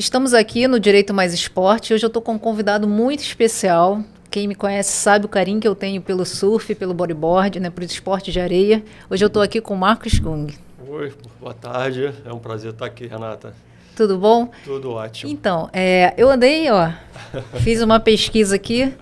Estamos aqui no Direito Mais Esporte. Hoje eu estou com um convidado muito especial. Quem me conhece sabe o carinho que eu tenho pelo surf, pelo bodyboard, né, por esporte de areia. Hoje eu estou aqui com o Marcos Kung. Oi, boa tarde. É um prazer estar aqui, Renata. Tudo bom? Tudo ótimo. Então, eu andei, fiz uma pesquisa aqui.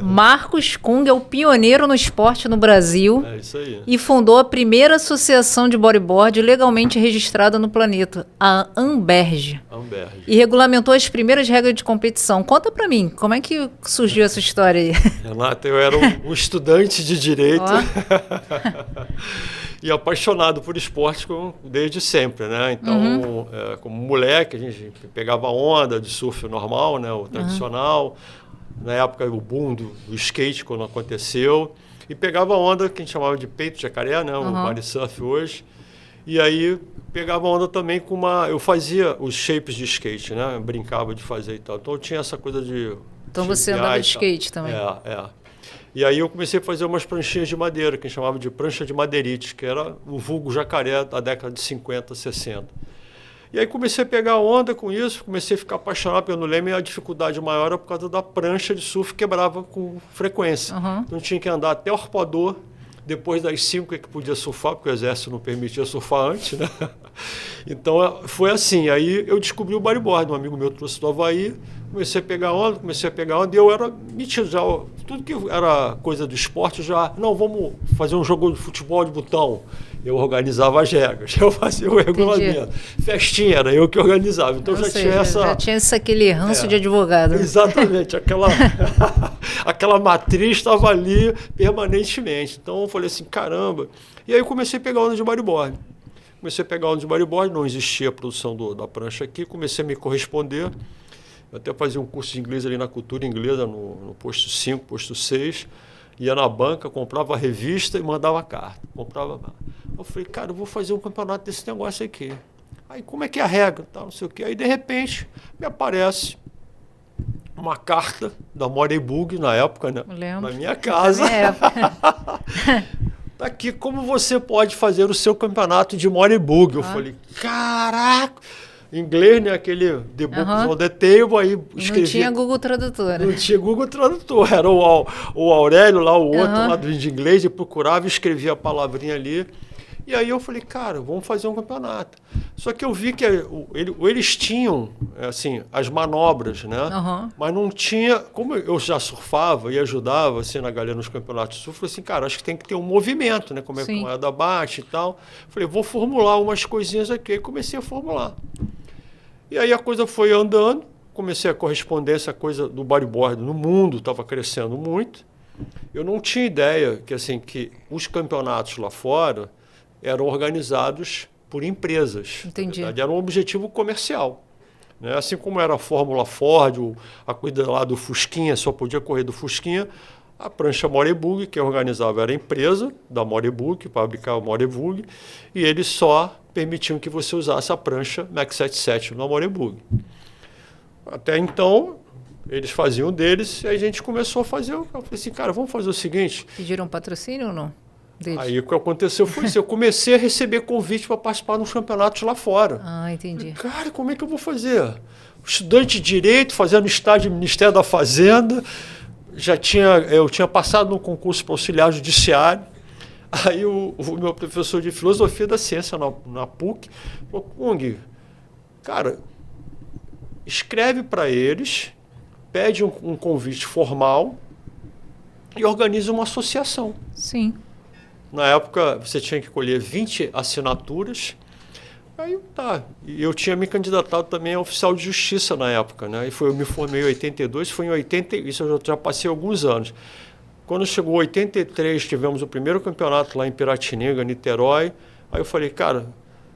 Marcos Kung é o pioneiro no esporte no Brasil. É isso aí. E fundou a primeira associação de bodyboard legalmente registrada no planeta, a Amberge. Amberge. E regulamentou as primeiras regras de competição. Conta pra mim, como é que surgiu essa história aí? Renata, eu era um estudante de direito e apaixonado por esporte desde sempre, né? Então, como moleque, a gente pegava onda de surf normal, né? O tradicional. Na época, o boom do skate, quando aconteceu. E pegava onda que a gente chamava de peito de jacaré, né? O body surf hoje. E aí, pegava onda também com uma... Eu fazia os shapes de skate, né? Eu brincava de fazer e tal. Então, eu tinha essa coisa de... Então, você andava de skate também. E aí eu comecei a fazer umas pranchinhas de madeira, que a gente chamava de prancha de madeirite, que era o vulgo jacaré da década de 50, 60. E aí comecei a pegar onda com isso, comecei a ficar apaixonado pelo leme, e a dificuldade maior era por causa da prancha de surf, quebrava com frequência. Então tinha que andar até o arpoador, depois das 5 que podia surfar, porque o exército não permitia surfar antes, né? Então foi assim, aí eu descobri o bodyboard, um amigo meu trouxe do Havaí, comecei a pegar onda, e eu era metido já, tudo que era coisa do esporte, não, vamos fazer um jogo de futebol de botão. Eu organizava as regras, eu fazia o regulamento. Festinha, era eu que organizava. Então já tinha aquele ranço de advogado. Exatamente, aquela matriz estava ali permanentemente. Então eu falei assim, caramba. E aí eu comecei a pegar onda de bodyboard. Não existia a produção da prancha aqui, comecei a me corresponder. Eu até fazia um curso de inglês ali na cultura inglesa, no posto 5, posto 6. Ia na banca, comprava a revista e mandava a carta. Eu falei, cara, eu vou fazer um campeonato desse negócio aqui. Aí, como é que é a regra? Tal, não sei o quê. Aí, de repente, me aparece uma carta da Morebug, na época, né? Na minha casa. Tá aqui, como você pode fazer o seu campeonato de Morebug? Eu falei, caraca! Em inglês, né? Aquele The Book on the Table, aí escrevi... Não tinha Google Tradutor. Não tinha Google Tradutor, era o Aurélio lá, o outro lá de inglês, e procurava e escrevia a palavrinha ali. E aí eu falei, cara, vamos fazer um campeonato. Só que eu vi que eles tinham, assim, as manobras, né? Mas não tinha... Como eu já surfava e ajudava, assim, na galera nos campeonatos de surf, eu falei assim, cara, acho que tem que ter um movimento, né? Como é que a moeda bate e tal. Falei, vou formular umas coisinhas aqui. E comecei a formular. E aí a coisa foi andando, comecei a correspondência, a coisa do bodyboard no mundo estava crescendo muito. Eu não tinha ideia que os campeonatos lá fora eram organizados por empresas. Entendi. Na verdade, era um objetivo comercial. Né? Assim como era a Fórmula Ford, a corrida lá do Fusquinha, só podia correr do Fusquinha, a prancha Morebug, que organizava, era a empresa da Morebug, para fabricar o Morebug, e eles só permitiam que você usasse a prancha Max 77 na Morebug. Até então, eles faziam deles, e a gente começou a fazer. Eu falei assim, cara, vamos fazer o seguinte... Pediram patrocínio ou não? Deles. Aí o que aconteceu foi isso, eu comecei a receber convite para participar nos campeonatos lá fora. Entendi. Cara, como é que eu vou fazer? Estudante de Direito, fazendo estágio no Ministério da Fazenda, eu tinha passado no concurso para auxiliar judiciário. Aí o meu professor de Filosofia da Ciência na PUC falou, Kung, cara, escreve para eles, pede um convite formal e organiza uma associação. Sim. Na época, você tinha que colher 20 assinaturas. Aí, E eu tinha me candidatado também a oficial de justiça na época, né? Eu me formei em 82, foi em 80, isso eu já passei alguns anos. Quando chegou 83, tivemos o primeiro campeonato lá em Piratininga, Niterói. Aí eu falei, cara,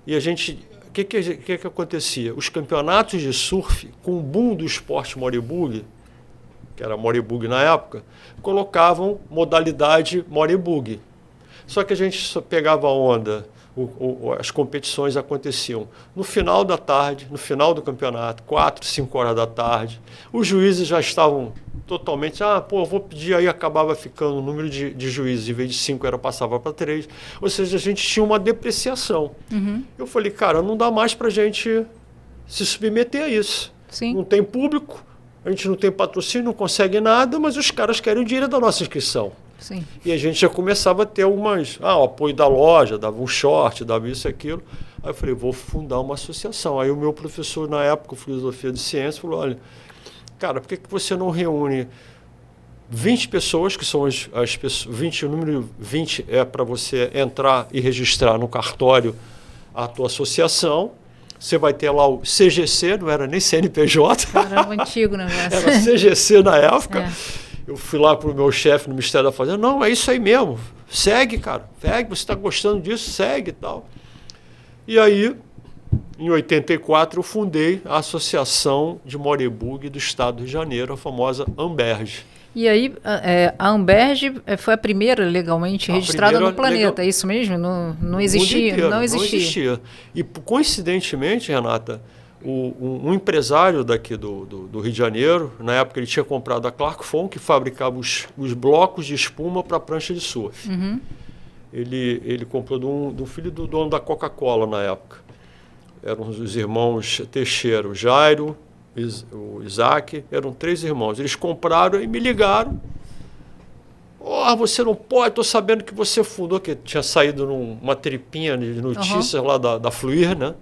e a gente... O que acontecia? Os campeonatos de surf, com o boom do esporte Morebug, que era Morebug na época, colocavam modalidade Morebug. Só que a gente só pegava onda, as competições aconteciam no final da tarde, no final do campeonato, 4, 5 horas da tarde. Os juízes já estavam totalmente, eu vou pedir, aí acabava ficando o número de juízes, em vez de 5 passava para 3. Ou seja, a gente tinha uma depreciação. Eu falei, cara, não dá mais para a gente se submeter a isso. Sim. Não tem público, a gente não tem patrocínio, não consegue nada, mas os caras querem o dinheiro da nossa inscrição. Sim. E a gente já começava a ter algumas... o apoio da loja, dava um short, dava isso e aquilo. Aí eu falei, vou fundar uma associação. Aí o meu professor, na época, filosofia de ciência, falou, olha, cara, por que você não reúne 20 pessoas, que são as pessoas... 20, o número 20 é para você entrar e registrar no cartório a tua associação. Você vai ter lá o CGC, não era nem CNPJ. Caramba, antigo o negócio. Era CGC na época. É. Eu fui lá para o meu chefe no Ministério da Fazenda, não, é isso aí mesmo, segue, cara, segue, você está gostando disso, segue e tal. E aí, em 84, eu fundei a Associação de Morebug do Estado do Rio de Janeiro, a famosa Amberge. E aí, a Amberge foi a primeira legalmente registrada no planeta, é isso mesmo? Não existia? Inteiro, não existia. Não existia. E, coincidentemente, Renata, um empresário daqui do Rio de Janeiro, na época ele tinha comprado a Clarkfon, que fabricava os blocos de espuma para prancha de surf. Uhum. Ele comprou do filho do dono da Coca-Cola na época. Eram os irmãos Teixeira, o Jairo, o Isaac, eram 3 irmãos. Eles compraram e me ligaram. Você não pode, estou sabendo que você fundou, que tinha saído numa tripinha de notícias lá da Fluir, né?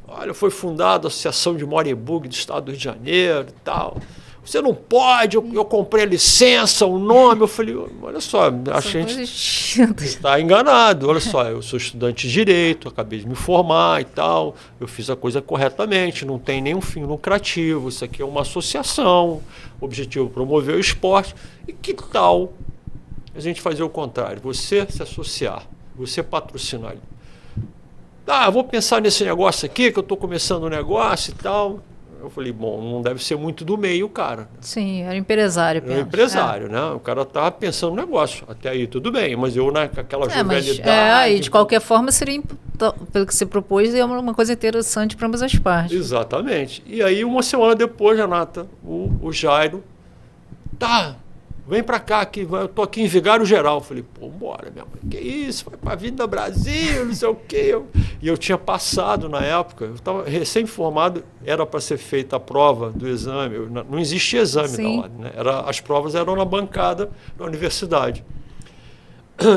Olha, foi fundada a Associação de Morebug do Estado do Rio de Janeiro e tal. Você não pode, eu comprei a licença, o nome. Eu falei, olha só, a gente está enganado. Olha só, eu sou estudante de Direito, acabei de me formar e tal. Eu fiz a coisa corretamente, não tem nenhum fim lucrativo. Isso aqui é uma associação, o objetivo é promover o esporte. E que tal a gente fazer o contrário? Você se associar, você patrocinar. Eu vou pensar nesse negócio aqui, que eu estou começando um negócio e tal. Eu falei, bom, não deve ser muito do meio, cara. Sim, era empresário. Era empresário, né? O cara estava pensando no negócio. Até aí tudo bem, mas eu naquela jovialidade... e de qualquer forma seria, pelo que você propôs, é uma coisa interessante para ambas as partes. Exatamente. E aí, uma semana depois, Renata, o Jairo, vem pra cá, que eu tô aqui em Vigário Geral. Eu falei, bora, minha mãe, que isso? Vai pra Vinda Brasil, não sei o quê. E eu tinha passado na época, eu estava recém-formado, era para ser feita a prova do exame. Não existia exame na hora, né? As provas eram na bancada da universidade.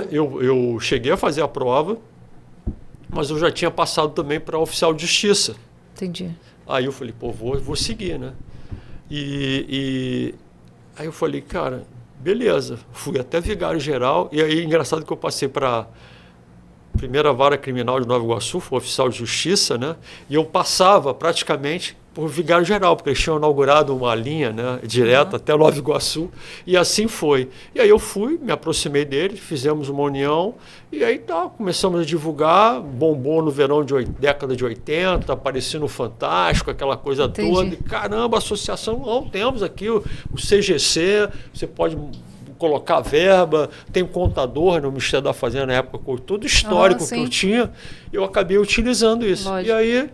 Eu cheguei a fazer a prova, mas eu já tinha passado também para oficial de justiça. Entendi. Aí eu falei, vou seguir, né? Aí eu falei, cara, beleza, fui até Vigário Geral, e aí engraçado que eu passei para a primeira vara criminal de Nova Iguaçu, fui oficial de justiça, né? E eu passava praticamente por Vigário Geral, porque eles tinham inaugurado uma linha, né, direta até Nova Iguaçu, e assim foi. E aí eu fui, me aproximei deles, fizemos uma união, e aí começamos a divulgar, bombou no verão década de 80, aparecia no Fantástico, aquela coisa toda, e caramba, associação, não, temos aqui o CGC, você pode colocar verba, tem um contador no Ministério da Fazenda na época, com todo o histórico que eu tinha, eu acabei utilizando isso. Lógico. E aí,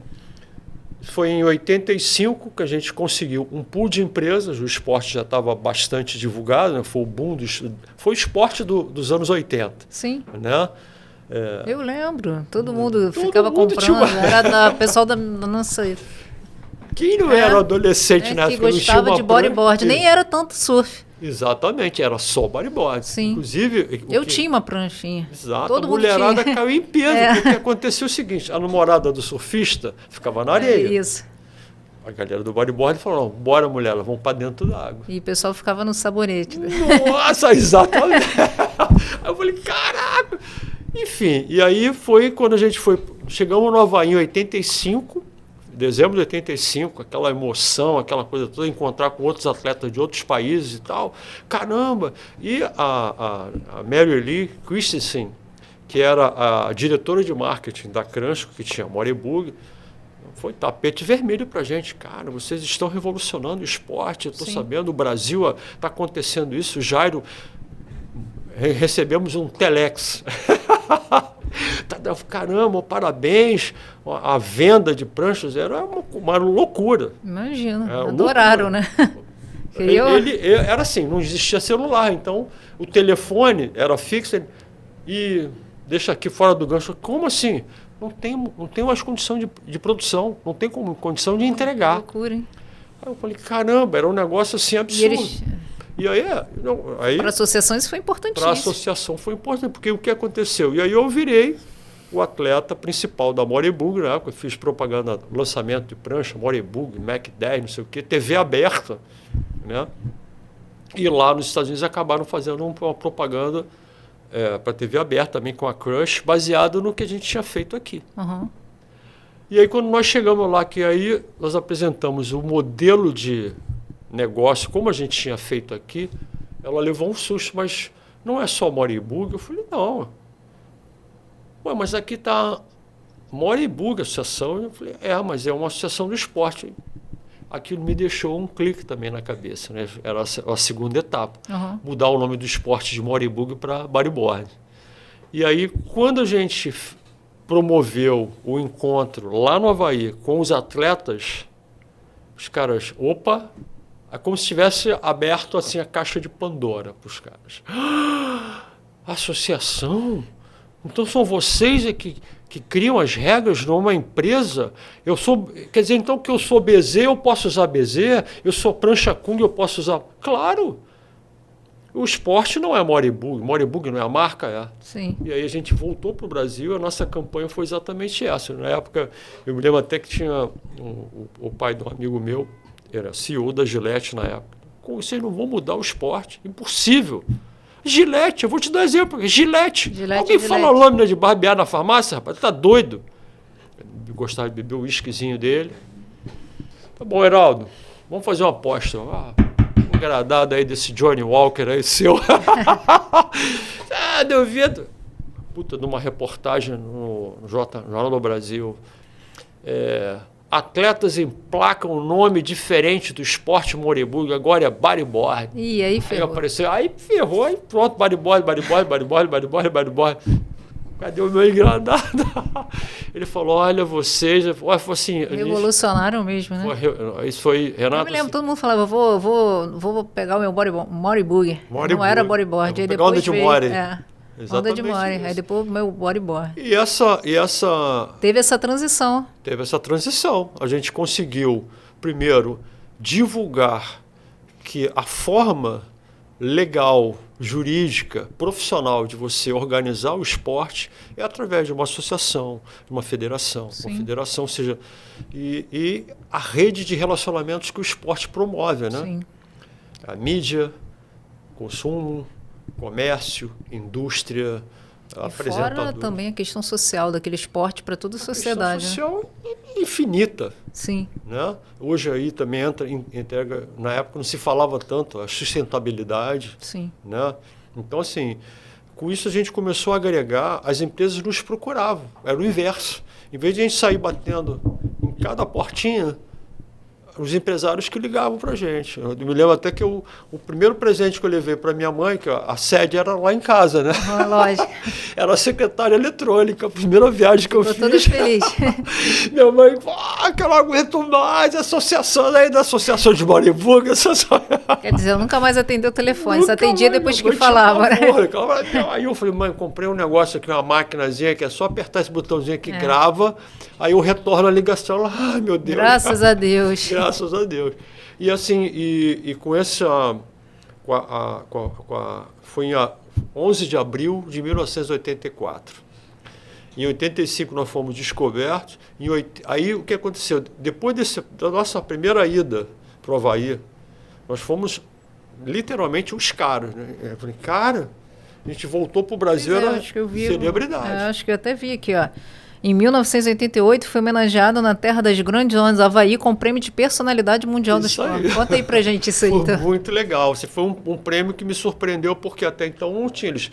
foi em 85 que a gente conseguiu um pool de empresas, o esporte já estava bastante divulgado, né? Foi o boom, foi o esporte dos anos 80. Sim. Né? Eu lembro, todo mundo ficava comprando, era o pessoal da nossa... Quem não era adolescente nessa época? Que gostava de bodyboard, nem era tanto surf. Exatamente, era só bodyboard. Sim. Inclusive... Eu tinha uma pranchinha. Exato, todo a mulherada caiu em peso. É. Porque acontecia o seguinte, a namorada do surfista ficava na areia. Isso. A galera do bodyboard falou, bora mulher, vamos para dentro da água. E o pessoal ficava no sabonete. Nossa, exatamente. Aí eu falei, caraca. Enfim, e aí foi quando a gente chegamos no Havaí em 85, dezembro de 85, aquela emoção, aquela coisa toda, encontrar com outros atletas de outros países e tal. Caramba! E a Mary Lee Christensen, que era a diretora de marketing da Cransco, que tinha Morebug, foi tapete vermelho para a gente. Cara, vocês estão revolucionando o esporte, eu estou sabendo, o Brasil está acontecendo isso. Jairo, recebemos um telex. Caramba, parabéns. A venda de pranchas era uma loucura. Imagina, adoraram, né? Era assim, não existia celular, então o telefone era fixo e deixa aqui fora do gancho. Como assim? Não tem mais condição de produção, não tem condição de entregar. Que loucura, hein? Aí eu falei, caramba, era um negócio assim absurdo. E aí, para a associação isso foi importantíssimo. Para a associação foi importante, porque o que aconteceu? E aí eu virei o atleta principal da Moribug, na época, eu fiz propaganda, lançamento de prancha, Moribug, Mac 10, não sei o quê, TV aberta, né? E lá nos Estados Unidos acabaram fazendo uma propaganda para TV aberta também com a Crush, baseado no que a gente tinha feito aqui. Uhum. E aí quando nós chegamos lá, que aí nós apresentamos o modelo de negócio, como a gente tinha feito aqui, ela levou um susto, mas não é só Moribug? Eu falei, não. Ué, mas aqui está Moribug, associação. Eu falei, mas é uma associação do esporte. Aquilo me deixou um clique também na cabeça, né? Era a segunda etapa. Uhum. Mudar o nome do esporte de Moribug para bodyboard. E aí, quando a gente promoveu o encontro lá no Havaí com os atletas, os caras, é como se tivesse aberto assim a caixa de Pandora para os caras. Associação? Então são vocês que criam as regras numa empresa? Quer dizer, então que eu sou BZ, eu posso usar BZ? Eu sou prancha Kung, eu posso usar? Claro! O esporte não é Moribug. Moribug não é a marca? Sim. E aí a gente voltou para o Brasil e a nossa campanha foi exatamente essa. Na época, eu me lembro até que tinha o pai de um amigo meu, era CEO da Gillette na época. Vocês não vão mudar o esporte? Impossível. Gillette, eu vou te dar exemplo. Gillette. Alguém fala lâmina de barbear na farmácia, rapaz? Tá doido? Eu gostava de beber o whiskyzinho dele. Tá bom, Heraldo, vamos fazer uma aposta. Agradado aí desse Johnny Walker aí seu. Duvido. Puta, numa reportagem no Jornal do Brasil. Atletas emplacam um nome diferente do esporte Moribug, agora é bodyboard. E aí ferrou. Aí ferrou, aí pronto, bodyboard. Cadê o meu engranado? Ele falou, olha, vocês... assim, revolucionaram mesmo, né? Isso foi, Renato... Eu me lembro, todo mundo falava, vou pegar o meu Moribug. Não era bodyboard. Aí depois onda de Mori. Onda de Mori. Aí depois o meu bodyboard. E essa... Teve essa transição. A gente conseguiu, primeiro, divulgar que a forma legal, jurídica, profissional de você organizar o esporte é através de uma associação, de uma federação. Sim. Uma federação, ou seja, e a rede de relacionamentos que o esporte promove, né? Sim. A mídia, consumo, comércio, indústria, apresentador. Fora também a questão social daquele esporte para toda a sociedade. A questão social infinita. Sim. Né? Hoje aí também integra, na época não se falava tanto, a sustentabilidade. Sim. Né? Então, assim, com isso a gente começou a agregar, as empresas nos procuravam, era o inverso. Em vez de a gente sair batendo em cada portinha, os empresários que ligavam para a gente. Eu me lembro até que o primeiro presente que eu levei para minha mãe, que a sede era lá em casa, né? Lógico. Era a secretária eletrônica, a primeira viagem que eu fiz. Estou toda feliz. Minha mãe, que eu não aguento mais, associação aí da Associação de Moribug. Quer dizer, eu nunca mais atendi o telefone, só atendia depois que falava. Né? Aí eu falei, mãe, comprei um negócio aqui, uma maquinazinha que é só apertar esse botãozinho aqui, grava, aí eu retorno a ligação, ai meu Deus. Graças a Deus. Graças a Deus. E assim, e com essa... foi em 11 de abril de 1984. Em 85 nós fomos descobertos. Aí o que aconteceu? Depois da nossa primeira ida para o Havaí, nós fomos literalmente os caras. Né? Eu falei, cara, a gente voltou para o Brasil, era celebridade. Acho que eu até vi aqui, ó. Em 1988, foi homenageado na terra das grandes ondas, Havaí, com o prêmio de personalidade mundial do esporte. Conta aí pra gente isso aí. Foi então. Muito legal. Foi um prêmio que me surpreendeu, porque até então não tinha. Eles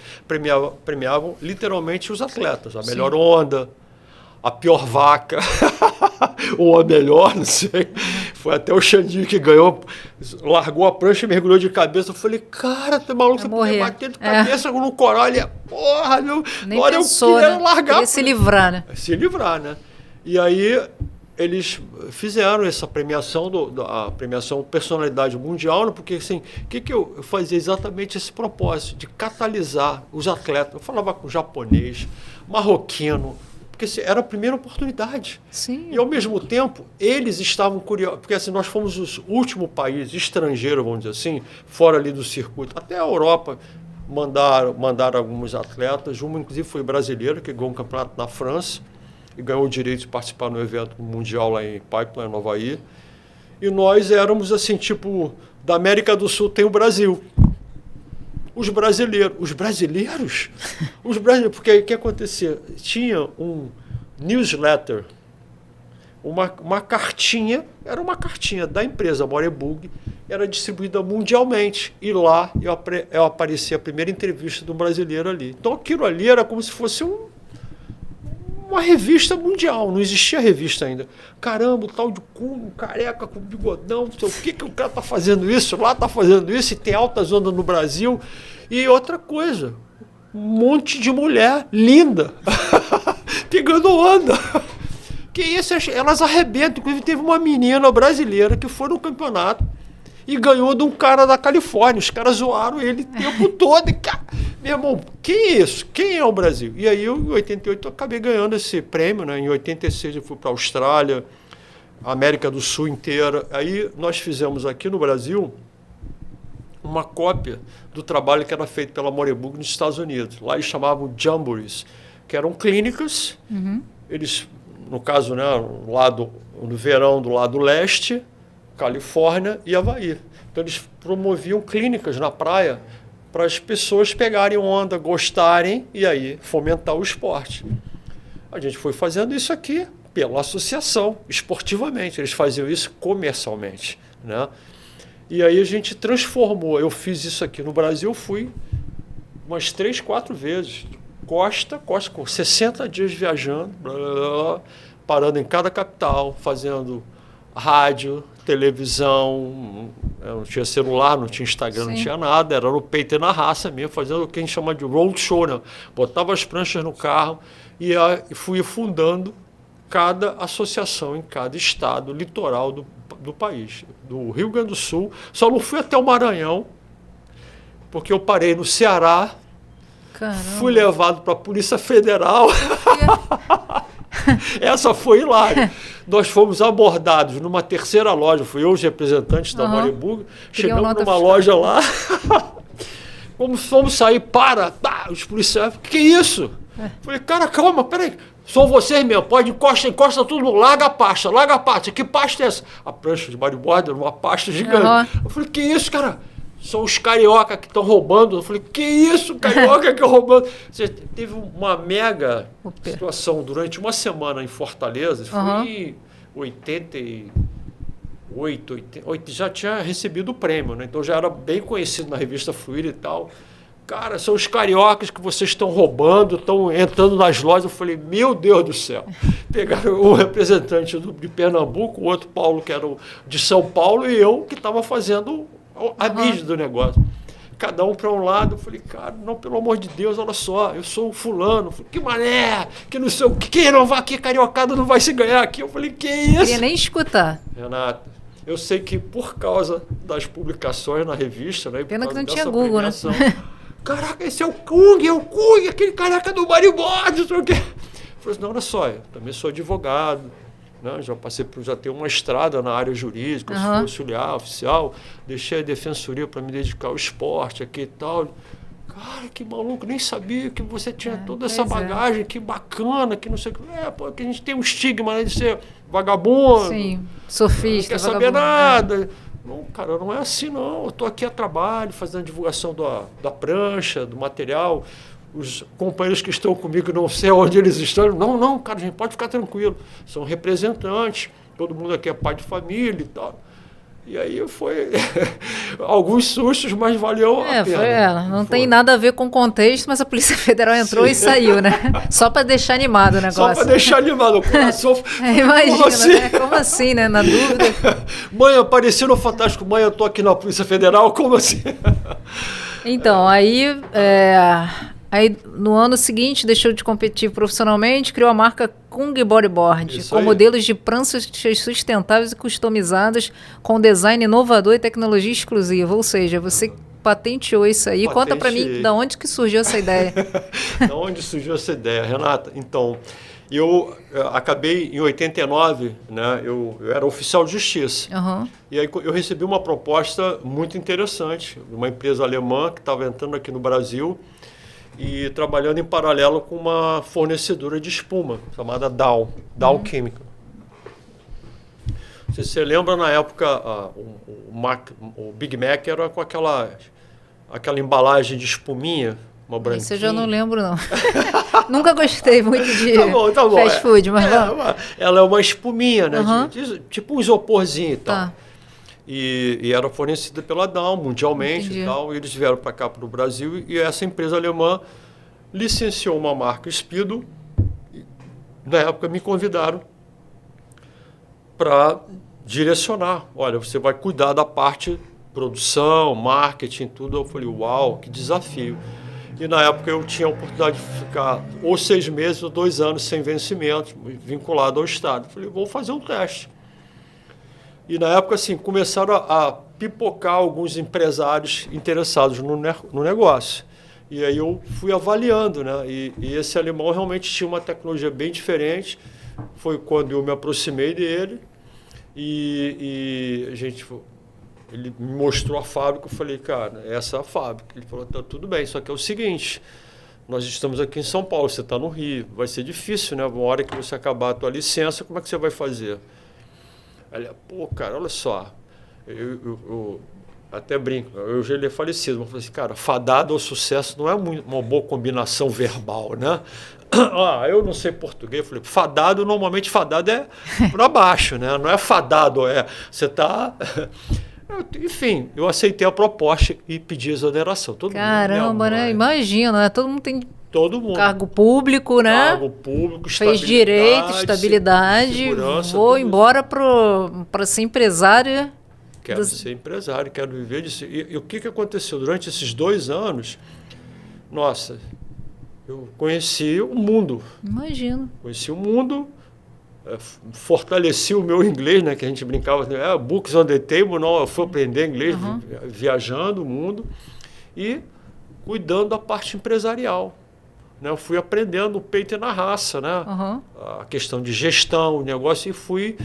premiavam literalmente os atletas. A melhor onda, a pior vaca, ou a melhor, não sei. Foi até o Xandinho que ganhou, largou a prancha e mergulhou de cabeça. Eu falei, cara, tá maluco, você podia bater de cabeça no coral. Ele, porra, meu, nem pensou, eu queria largar. Queria se livrar, né? Se livrar, né? E aí eles fizeram essa premiação, a premiação Personalidade Mundial, né? Porque assim, o que eu fazia exatamente esse propósito, de catalisar os atletas. Eu falava com japonês, marroquino, porque era a primeira oportunidade. Sim. E, ao mesmo tempo, eles estavam curiosos, porque assim, nós fomos o último país estrangeiro, vamos dizer assim, fora ali do circuito. Até a Europa mandaram alguns atletas, uma inclusive foi brasileira, que ganhou um campeonato na França, e ganhou o direito de participar no evento mundial lá em Pipeline, no Havaí. E nós éramos assim, tipo, da América do Sul tem o Brasil. Os brasileiros, porque o que acontecia? Tinha um newsletter, uma cartinha, era uma cartinha da empresa Morebug, era distribuída mundialmente. E lá eu apareci a primeira entrevista de um brasileiro ali. Então aquilo ali era como se fosse uma revista mundial, não existia revista ainda. Caramba, o tal de Kungo, careca com bigodão, não sei o que o cara tá fazendo isso, lá tá fazendo isso, e tem altas ondas no Brasil. E outra coisa, um monte de mulher linda, pegando onda. Que isso, elas arrebentam. Inclusive teve uma menina brasileira que foi no campeonato e ganhou de um cara da Califórnia. Os caras zoaram ele o tempo todo. E, cara, meu irmão, que isso? Quem é o Brasil? E aí, em 88, eu acabei ganhando esse prêmio, né? Em 86, eu fui para a Austrália, a América do Sul inteira. Aí, nós fizemos aqui no Brasil uma cópia do trabalho que era feito pela Morebug nos Estados Unidos. Lá eles chamavam Jamborees, que eram clínicas. Eles, no caso, né, no verão do lado leste, Califórnia e Havaí. Então, eles promoviam clínicas na praia para as pessoas pegarem onda, gostarem e aí fomentar o esporte. A gente foi fazendo isso aqui pela associação, esportivamente. Eles faziam isso comercialmente, né? E aí a gente transformou. Eu fiz isso aqui no Brasil, fui umas 3, 4 vezes. Costa, com 60 dias viajando, blá, blá, blá, parando em cada capital, fazendo rádio, televisão, não tinha celular, não tinha Instagram, não tinha nada, era no peito e na raça mesmo, fazendo o que a gente chama de roadshow, né? Botava as pranchas no carro e fui fundando cada associação em cada estado litoral do país. Do Rio Grande do Sul, só não fui até o Maranhão, porque eu parei no Ceará. Caramba. Fui levado para a Polícia Federal. Essa foi hilária. Nós fomos abordados numa terceira loja, fui eu os representantes da Morebug, chegamos numa loja lá, como fomos sair, os policiais, que é isso? Falei, cara, calma, peraí, são vocês mesmo, pode encosta tudo, larga a pasta, que pasta é essa? A prancha de bodyboard, uma pasta gigante. Eu falei, que isso, cara? São os carioca que estão roubando. Eu falei, que isso, carioca que roubando? Teve uma mega situação durante uma semana em Fortaleza, foi em 88, já tinha recebido o prêmio, né? Então já era bem conhecido na revista Fluir e tal. Cara, são os cariocas que vocês estão roubando, estão entrando nas lojas. Eu falei, meu Deus do céu. Pegaram um representante de Pernambuco, o outro Paulo, que era de São Paulo, e eu, que estava fazendo a mídia do negócio. Cada um para um lado. Eu falei, cara, não, pelo amor de Deus, olha só, eu sou o fulano. Eu falei, que mané, que não sei o que, quem não vai aqui, cariocada não vai se ganhar aqui. Eu falei, que isso? Não queria nem escutar. Renata, eu sei que por causa das publicações na revista, né? Pena que não tinha Google, né? Caraca, esse é o Kung, aquele careca do bodyboard, não sei o quê. Eu falei assim, não, olha só, eu também sou advogado, né? Já tenho uma estrada na área jurídica, se fui auxiliar, oficial, deixei a defensoria para me dedicar ao esporte aqui e tal. Cara, que maluco, nem sabia que você tinha toda essa bagagem, que bacana, que não sei o que. Que a gente tem um estigma, né, de ser vagabundo. Sim, sofista, não quer saber nada. Não, cara, não é assim não. Eu estou aqui a trabalho, fazendo a divulgação da prancha, do material. Os companheiros que estão comigo, não sei onde eles estão. Não, cara, a gente pode ficar tranquilo. São representantes, todo mundo aqui é pai de família e tal. E aí foi alguns sustos, mas valeu a pena. Não tem nada a ver com o contexto, mas a Polícia Federal entrou e saiu, né? Só para deixar animado o negócio. Só para deixar animado. O coração... Imagina, como assim? Né? Como assim, né? Na dúvida. Mãe, apareci no Fantástico. Mãe, eu tô aqui na Polícia Federal. Como assim? Então, aí no ano seguinte deixou de competir profissionalmente, criou a marca Kung Bodyboard, com modelos de pranchas sustentáveis e customizadas, com design inovador e tecnologia exclusiva. Ou seja, você patenteou isso aí. Conta para mim, da onde que surgiu essa ideia? Da onde surgiu essa ideia, Renata? Então, eu acabei em 89, né? Eu era oficial de justiça. Uhum. E aí eu recebi uma proposta muito interessante, de uma empresa alemã que estava entrando aqui no Brasil e trabalhando em paralelo com uma fornecedora de espuma, chamada Dow Chemical. Se você lembra, na época, o Big Mac era com aquela embalagem de espuminha, uma branquinha. Isso eu já não lembro, não. Nunca gostei muito de tá bom. fast food, mas ela é uma espuminha, né? Uhum. Tipo um isoporzinho e tal. Tá. E era fornecida pela Dow mundialmente. Entendi. E tal. E eles vieram para cá, para o Brasil, e essa empresa alemã licenciou uma marca Speedo. E, na época me convidaram para direcionar. Olha, você vai cuidar da parte produção, marketing, tudo. Eu falei, uau, que desafio. E na época eu tinha a oportunidade de ficar ou 6 meses ou 2 anos sem vencimento, vinculado ao Estado. Eu falei, vou fazer um teste. E na época, assim, começaram a pipocar alguns empresários interessados no negócio. E aí eu fui avaliando, né? E esse alemão realmente tinha uma tecnologia bem diferente. Foi quando eu me aproximei dele e ele me mostrou a fábrica. Eu falei, cara, essa é a fábrica. Ele falou, tá tudo bem, só que é o seguinte, nós estamos aqui em São Paulo, você está no Rio, vai ser difícil, né? Uma hora que você acabar a tua licença, como é que você vai fazer? Ele, pô, cara, olha só, eu até brinco, eu já ele é falecido, mas eu falei assim, cara, fadado ao sucesso não é uma boa combinação verbal, né? Eu não sei português. Eu falei, fadado, normalmente fadado é para baixo, né? Não é fadado, você está... Enfim, eu aceitei a proposta e pedi exoneração. Caramba, né? Imagina, né? Todo mundo tem cargo público, né? Cargo público, fez direito, estabilidade, segurança, vou embora para ser empresária. Quero ser empresário, quero viver disso. E o que aconteceu? Durante esses 2 anos, nossa, eu conheci o mundo. Imagino. Conheci o mundo, fortaleci o meu inglês, né? Que a gente brincava, books on the table, não, eu fui aprender inglês, viajando o mundo e cuidando da parte empresarial. Né? Eu fui aprendendo o peito e na raça, né? A questão de gestão, o negócio, e fui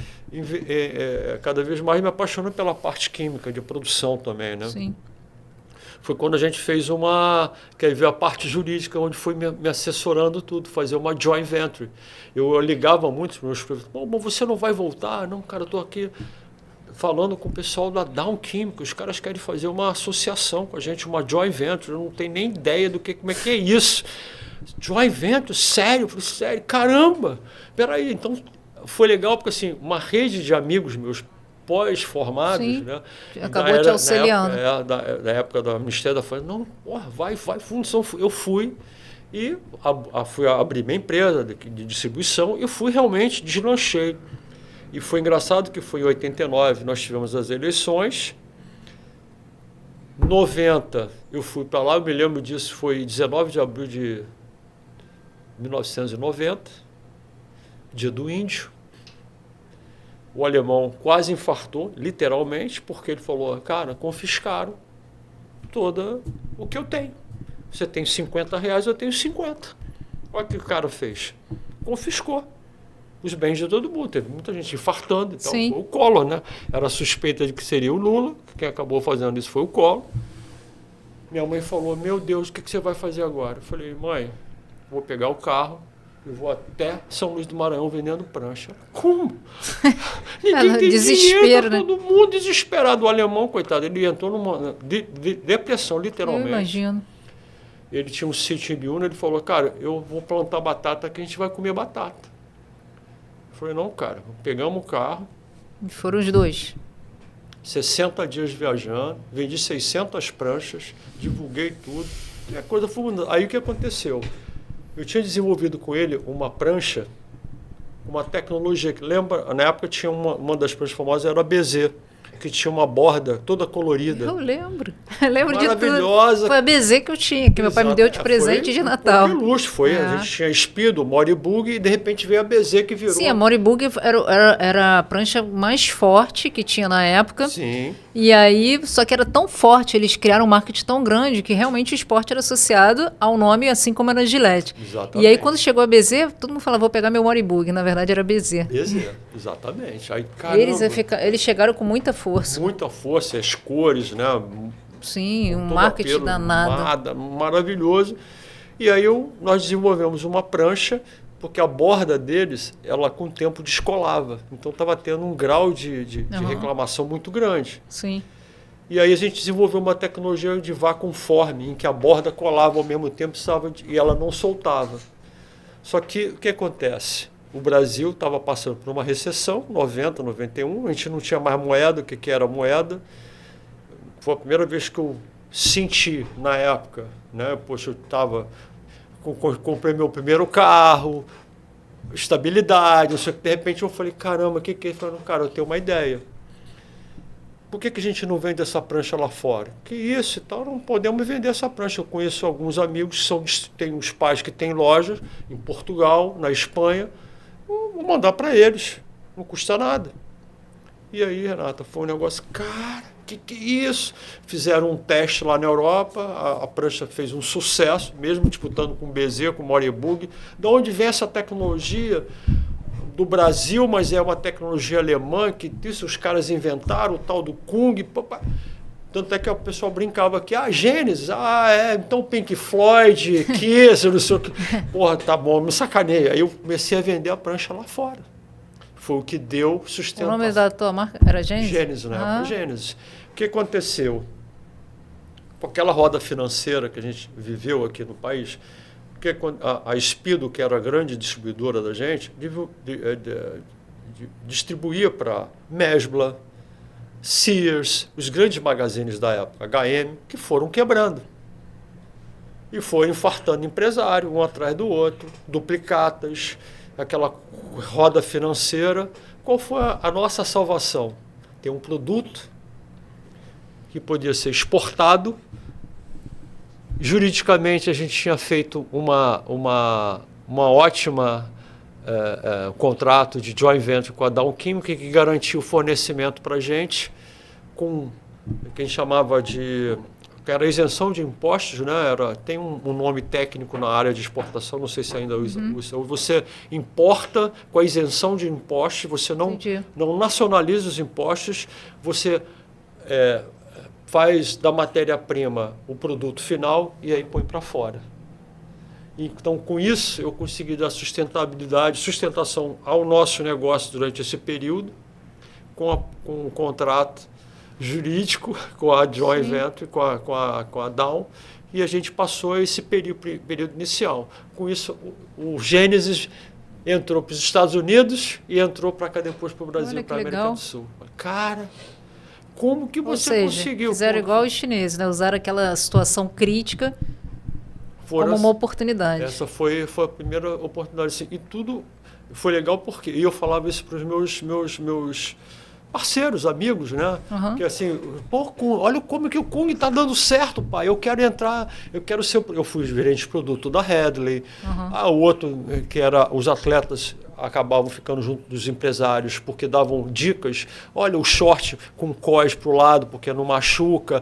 cada vez mais me apaixonando pela parte química, de produção também, né? Sim. Foi quando a gente fez quer ver a parte jurídica, onde foi me assessorando tudo, fazer uma joint venture. Eu ligava muito para os meus professores, mas você não vai voltar? Não, cara, eu estou aqui falando com o pessoal da Dow Chemical, os caras querem fazer uma associação com a gente, uma joint venture, eu não tenho nem ideia como é que é isso. Joint venture? Sério? Eu falei, sério? Caramba! Peraí, então foi legal, porque assim, uma rede de amigos meus pós-formados, né? Acabou te auxiliando. Na época do Ministério da Fazenda, não, porra, vai, função. Eu fui e fui abrir minha empresa de distribuição e fui realmente, deslanchei. E foi engraçado que foi em 89, nós tivemos as eleições. 90, eu fui para lá, eu me lembro disso, foi 19 de abril de 1990, dia do índio. O alemão quase infartou, literalmente, porque ele falou, cara, confiscaram todo o que eu tenho. Você tem R$50, eu tenho 50. Olha o que o cara fez. Confiscou os bens de todo mundo. Teve muita gente infartando. Então, foi o Collor, né? Era suspeita de que seria o Lula. Quem acabou fazendo isso foi o Collor. Minha mãe falou, meu Deus, o que você vai fazer agora? Eu falei, mãe, vou pegar o carro, eu vou até São Luís do Maranhão vendendo prancha. Como? Ninguém tem desespero, dinheiro, tá todo mundo desesperado. O alemão, coitado, ele entrou numa depressão, literalmente. Eu imagino. Ele tinha um sítio em Biúna, ele falou, cara, eu vou plantar batata que a gente vai comer batata. Eu falei, não, cara, pegamos o carro. E foram os 2. 60 dias viajando, vendi 600 pranchas, divulguei tudo. E a coisa foi mudando. Aí o que aconteceu? Eu tinha desenvolvido com ele uma prancha, uma tecnologia que, lembra, na época tinha uma das pranchas famosas, era a BZ, que tinha uma borda toda colorida. Eu lembro. Eu lembro de tudo. Maravilhosa. Foi a BZ que eu tinha, que meu pai me deu de presente de Natal. Foi luxo, a gente tinha Speedo, Moribug e de repente veio a BZ que virou. Sim, a Moribug era a prancha mais forte que tinha na época. Sim. E aí, só que era tão forte, eles criaram um marketing tão grande que realmente o esporte era associado ao nome, assim como era Gillette. Exatamente. E aí, quando chegou a BZ, todo mundo falava, vou pegar meu Moribug. Na verdade, era BZ. BZ, exatamente. Aí, caramba, Eles chegaram com muita força. muita força, as cores, né? Sim, um Todo marketing apelo, danado. maravilhoso. E aí nós desenvolvemos uma prancha, porque a borda deles, ela com o tempo descolava. Então estava tendo um grau de reclamação muito grande. Sim. E aí a gente desenvolveu uma tecnologia de vacuum form, em que a borda colava ao mesmo tempo e ela não soltava. Só que o que acontece? O Brasil estava passando por uma recessão, 90, 91, a gente não tinha mais moeda, o que era moeda? Foi a primeira vez que eu senti na época, né? Poxa, comprei meu primeiro carro, estabilidade, não sei o que, de repente eu falei, caramba, o que é? Ele falou, cara, eu tenho uma ideia. Por que a gente não vende essa prancha lá fora? Que isso e tal, não podemos vender essa prancha. Eu conheço alguns amigos, tem os pais que têm lojas em Portugal, na Espanha, vou mandar para eles, não custa nada. E aí, Renata, foi um negócio, cara, que é isso? Fizeram um teste lá na Europa, a prancha fez um sucesso, mesmo disputando com o BZ, com o Moribug. De onde vem essa tecnologia? Do Brasil, mas é uma tecnologia alemã, que isso os caras inventaram, o tal do Kung. Tanto é que o pessoal brincava aqui, Gênesis, então Pink Floyd, Kiss, não sei o que. Porra, tá bom, me sacaneia. Aí eu comecei a vender a prancha lá fora. Foi o que deu sustentação. O nome da tua marca era Gênesis? Gênesis, né? Gênesis. O que aconteceu? Com aquela roda financeira que a gente viveu aqui no país, porque a Speedo, que era a grande distribuidora da gente, distribuía para Mesbla, Sears, os grandes magazines da época, H&M, que foram quebrando. E foi infartando empresário, um atrás do outro, duplicatas, aquela roda financeira. Qual foi a nossa salvação? Ter um produto que podia ser exportado. Juridicamente, a gente tinha feito uma ótima contrato de joint venture com a Dow Química, que garantiu o fornecimento para a gente com o que a gente chamava de... que era isenção de impostos, né? Tem um nome técnico na área de exportação, não sei se ainda usa. Você importa com a isenção de impostos, você não nacionaliza os impostos, você faz da matéria-prima o produto final e aí põe para fora. Então, com isso, eu consegui dar sustentação ao nosso negócio durante esse período, com um contrato jurídico, com a joint venture, com a Dow, e a gente passou esse período inicial. Com isso, o Gênesis entrou para os Estados Unidos e entrou para cá depois para o Brasil, para a América do Sul. Cara, como que você conseguiu? Fizeram igual os chineses, né? Usaram aquela situação crítica como uma oportunidade. Essa foi a primeira oportunidade. Assim, e tudo foi legal porque eu falava isso para os meus parceiros, amigos, né? Que assim, olha como que o Kung está dando certo, pai. Eu quero entrar, eu fui gerente de produto da Hadley. O outro, que era os atletas, acabavam ficando junto dos empresários porque davam dicas. Olha, o short com cós para o lado porque não machuca.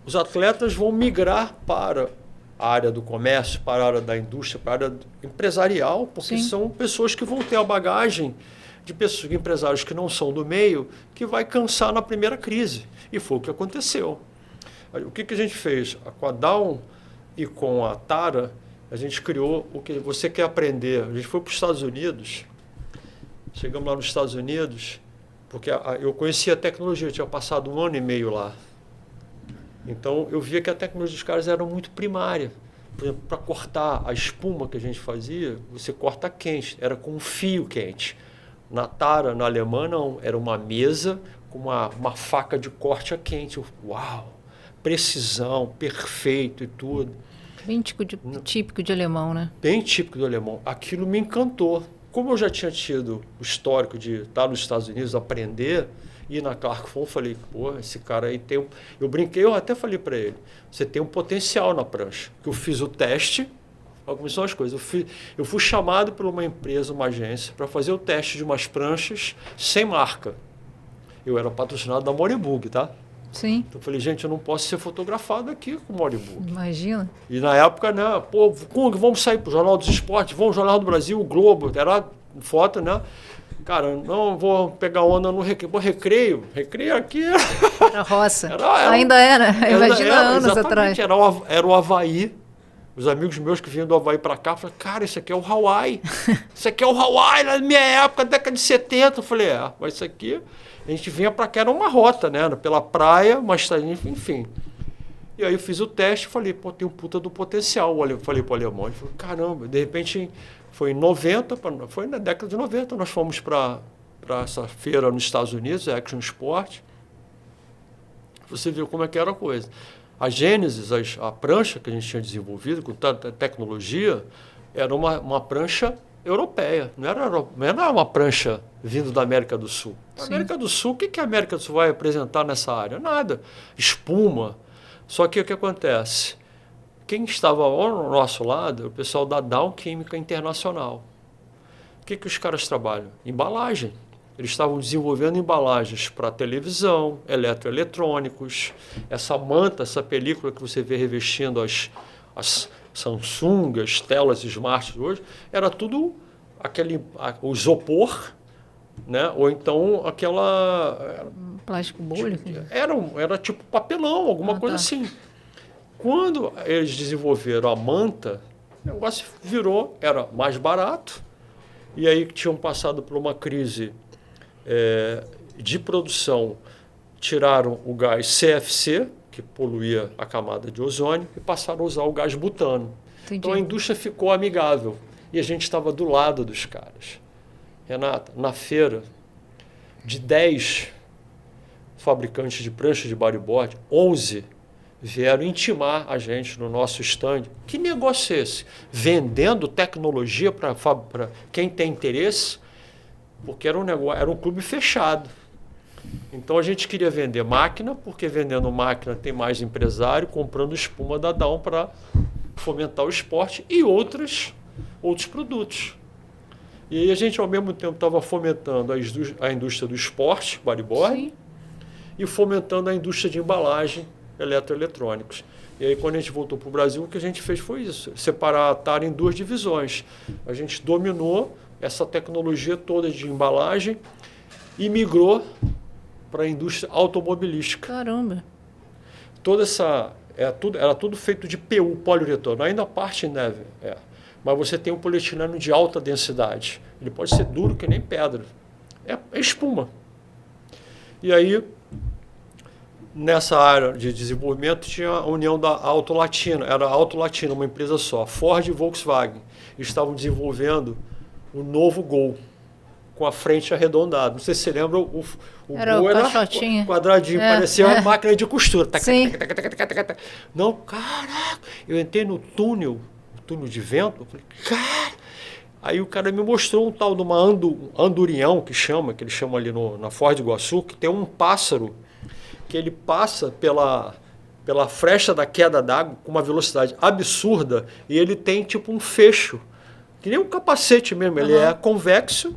Os atletas vão migrar para a área do comércio, para a área da indústria, para a área empresarial, porque são pessoas que vão ter a bagagem de empresários que não são do meio, que vai cansar na primeira crise. E foi o que aconteceu. O que a gente fez? Com a Dow e com a Tara, a gente criou o que você quer aprender. A gente foi para os Estados Unidos, chegamos lá nos Estados Unidos, porque eu conhecia a tecnologia, eu tinha passado 1 ano e meio lá. Então, eu via que a tecnologia dos caras era muito primária. Por exemplo, para cortar a espuma que a gente fazia, você corta quente, era com um fio quente. Na Tara, na Alemanha, não. Era uma mesa com uma faca de corte a quente. Uau! Precisão, perfeito e tudo. Bem típico de alemão, né? Bem típico do alemão. Aquilo me encantou. Como eu já tinha tido o histórico de estar nos Estados Unidos, aprender, ir na Clark Phone, falei, pô, esse cara aí tem... Eu brinquei, eu até falei para ele, você tem um potencial na prancha. Que eu fiz o teste, algumas são as coisas. Eu fui chamado por uma empresa, uma agência, para fazer o teste de umas pranchas sem marca. Eu era patrocinado da Moribug, tá? Sim. Então eu falei, gente, eu não posso ser fotografado aqui com o bodybook. Imagina. E na época, né, pô, Kung, vamos sair pro Jornal dos Esportes, vamos Jornal do Brasil, o Globo, era foto, né? Cara, não vou pegar onda no recreio. Pô, recreio aqui Era roça. Ainda era, imagina anos atrás. Era o Havaí. Os amigos meus que vinham do Havaí para cá falaram, cara, isso aqui é o Hawaii. Isso aqui é o Hawaii, na minha época, década de 70. Eu falei, mas isso aqui, a gente vinha para cá, era uma rota, né? Pela praia, mas enfim. E aí eu fiz o teste e falei, pô, tem um puta do potencial. Eu falei pro alemão, ele falou, caramba, de repente foi em 90, foi na década de 90, nós fomos para essa feira nos Estados Unidos, Action Sport. Você viu como é que era a coisa. A Gênesis, a prancha que a gente tinha desenvolvido com tanta tecnologia, era uma prancha europeia, não era uma prancha vindo da América do Sul. A América do Sul, o que a América do Sul vai apresentar nessa área? Nada. Espuma. Só que o que acontece? Quem estava ao nosso lado é o pessoal da Dow Química Internacional. O que os caras trabalham? Embalagem. Eles estavam desenvolvendo embalagens para televisão, eletroeletrônicos, essa manta, essa película que você vê revestindo as Samsung, as telas smart hoje, era tudo o isopor, né? Ou então aquela... Plástico bolha? Era tipo papelão, alguma coisa assim. Quando eles desenvolveram a manta, o negócio era mais barato, e aí tinham passado por uma crise de produção, tiraram o gás CFC, que poluía a camada de ozônio, e passaram a usar o gás butano. Entendi. Então a indústria ficou amigável, e a gente estava do lado dos caras. Renata, na feira, de 10 fabricantes de prancha de bodyboard, 11 vieram intimar a gente no nosso stand. Que negócio é esse? Vendendo tecnologia para quem tem interesse, porque era um clube fechado. Então a gente queria vender máquina, porque vendendo máquina tem mais empresário comprando espuma da Down para fomentar o esporte e outros produtos. E aí a gente ao mesmo tempo estava fomentando a indústria do esporte, bodyboard, sim, e fomentando a indústria de embalagem, eletroeletrônicos. E aí, quando a gente voltou para o Brasil, o que a gente fez foi isso, separar a TAR em 2 divisões. A gente dominou essa tecnologia toda de embalagem e migrou para a indústria automobilística. Caramba! Era tudo feito de PU, poliuretano, ainda a parte neve. Mas você tem um polietileno de alta densidade. Ele pode ser duro que nem pedra. É espuma. E aí, nessa área de desenvolvimento, tinha a união da Auto Latina. Era a Auto Latina, uma empresa só. Ford e Volkswagen estavam desenvolvendo o novo Gol, com a frente arredondada. Não sei se você lembra, o Gol era quadradinho, parecia uma máquina de costura. Sim. Não, caraca! Eu entrei no túnel de vento, eu falei, cara... Aí o cara me mostrou um tal de uma andurião, que eles chamam ali na Foz do Iguaçu, que tem um pássaro que ele passa pela fresta da queda d'água com uma velocidade absurda e ele tem tipo um fecho, que nem um capacete mesmo, ele é convexo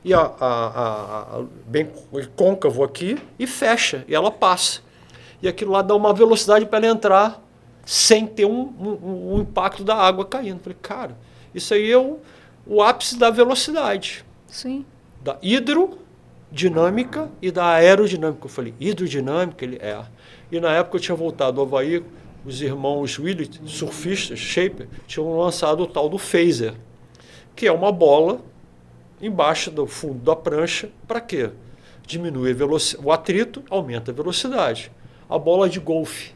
e bem côncavo aqui e fecha, e ela passa. E aquilo lá dá uma velocidade para ela entrar sem ter um impacto da água caindo. Falei, cara, isso aí é o ápice da velocidade. Sim. Da hidrodinâmica e da aerodinâmica. Eu falei, hidrodinâmica? Ele é. E na época eu tinha voltado ao Havaí, os irmãos Willett, surfistas, shaper, tinham lançado o tal do phaser, que é uma bola embaixo do fundo da prancha. Para quê? Diminui o atrito, aumenta a velocidade. A bola de golfe,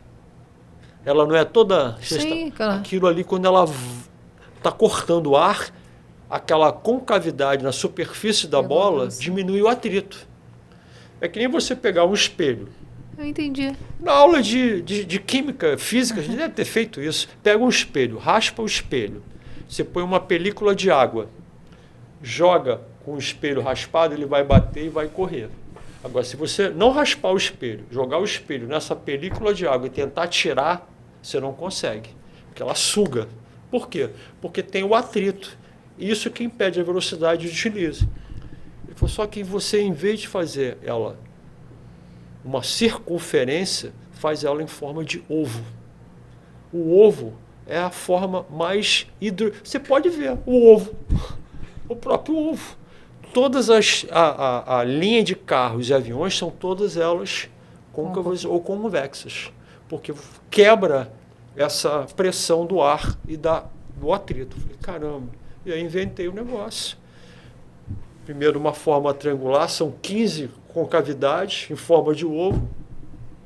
ela não é toda... Sim, aquilo ali, quando ela está cortando o ar, aquela concavidade na superfície da bola diminui o atrito. É que nem você pegar um espelho. Eu entendi. Na aula de química, física, a gente deve ter feito isso. Pega um espelho, raspa o espelho. Você põe uma película de água, joga com o espelho raspado, ele vai bater e vai correr. Agora, se você não raspar o espelho, jogar o espelho nessa película de água e tentar tirar, você não consegue. Porque ela suga. Por quê? Porque tem o atrito. Isso que impede a velocidade de deslize. Ele falou, só que você, em vez de fazer ela uma circunferência, faz ela em forma de ovo. O ovo é a forma mais Você pode ver o ovo, o próprio ovo. Todas a linha de carros e aviões são todas elas côncavas ou convexas, porque quebra essa pressão do ar e do atrito. Falei, caramba, e aí inventei o negócio. Primeiro uma forma triangular, são 15 concavidades em forma de ovo,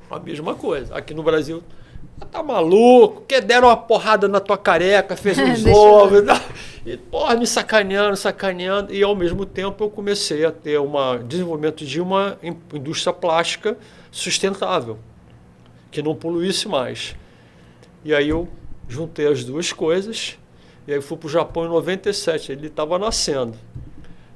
a mesma coisa. Aqui no Brasil, tá maluco, que deram uma porrada na tua careca, fez uns ovos, e porra, me sacaneando, e ao mesmo tempo eu comecei a ter desenvolvimento de uma indústria plástica sustentável, que não poluísse mais. E aí eu juntei as duas coisas, e aí fui para o Japão em 97, ele estava nascendo.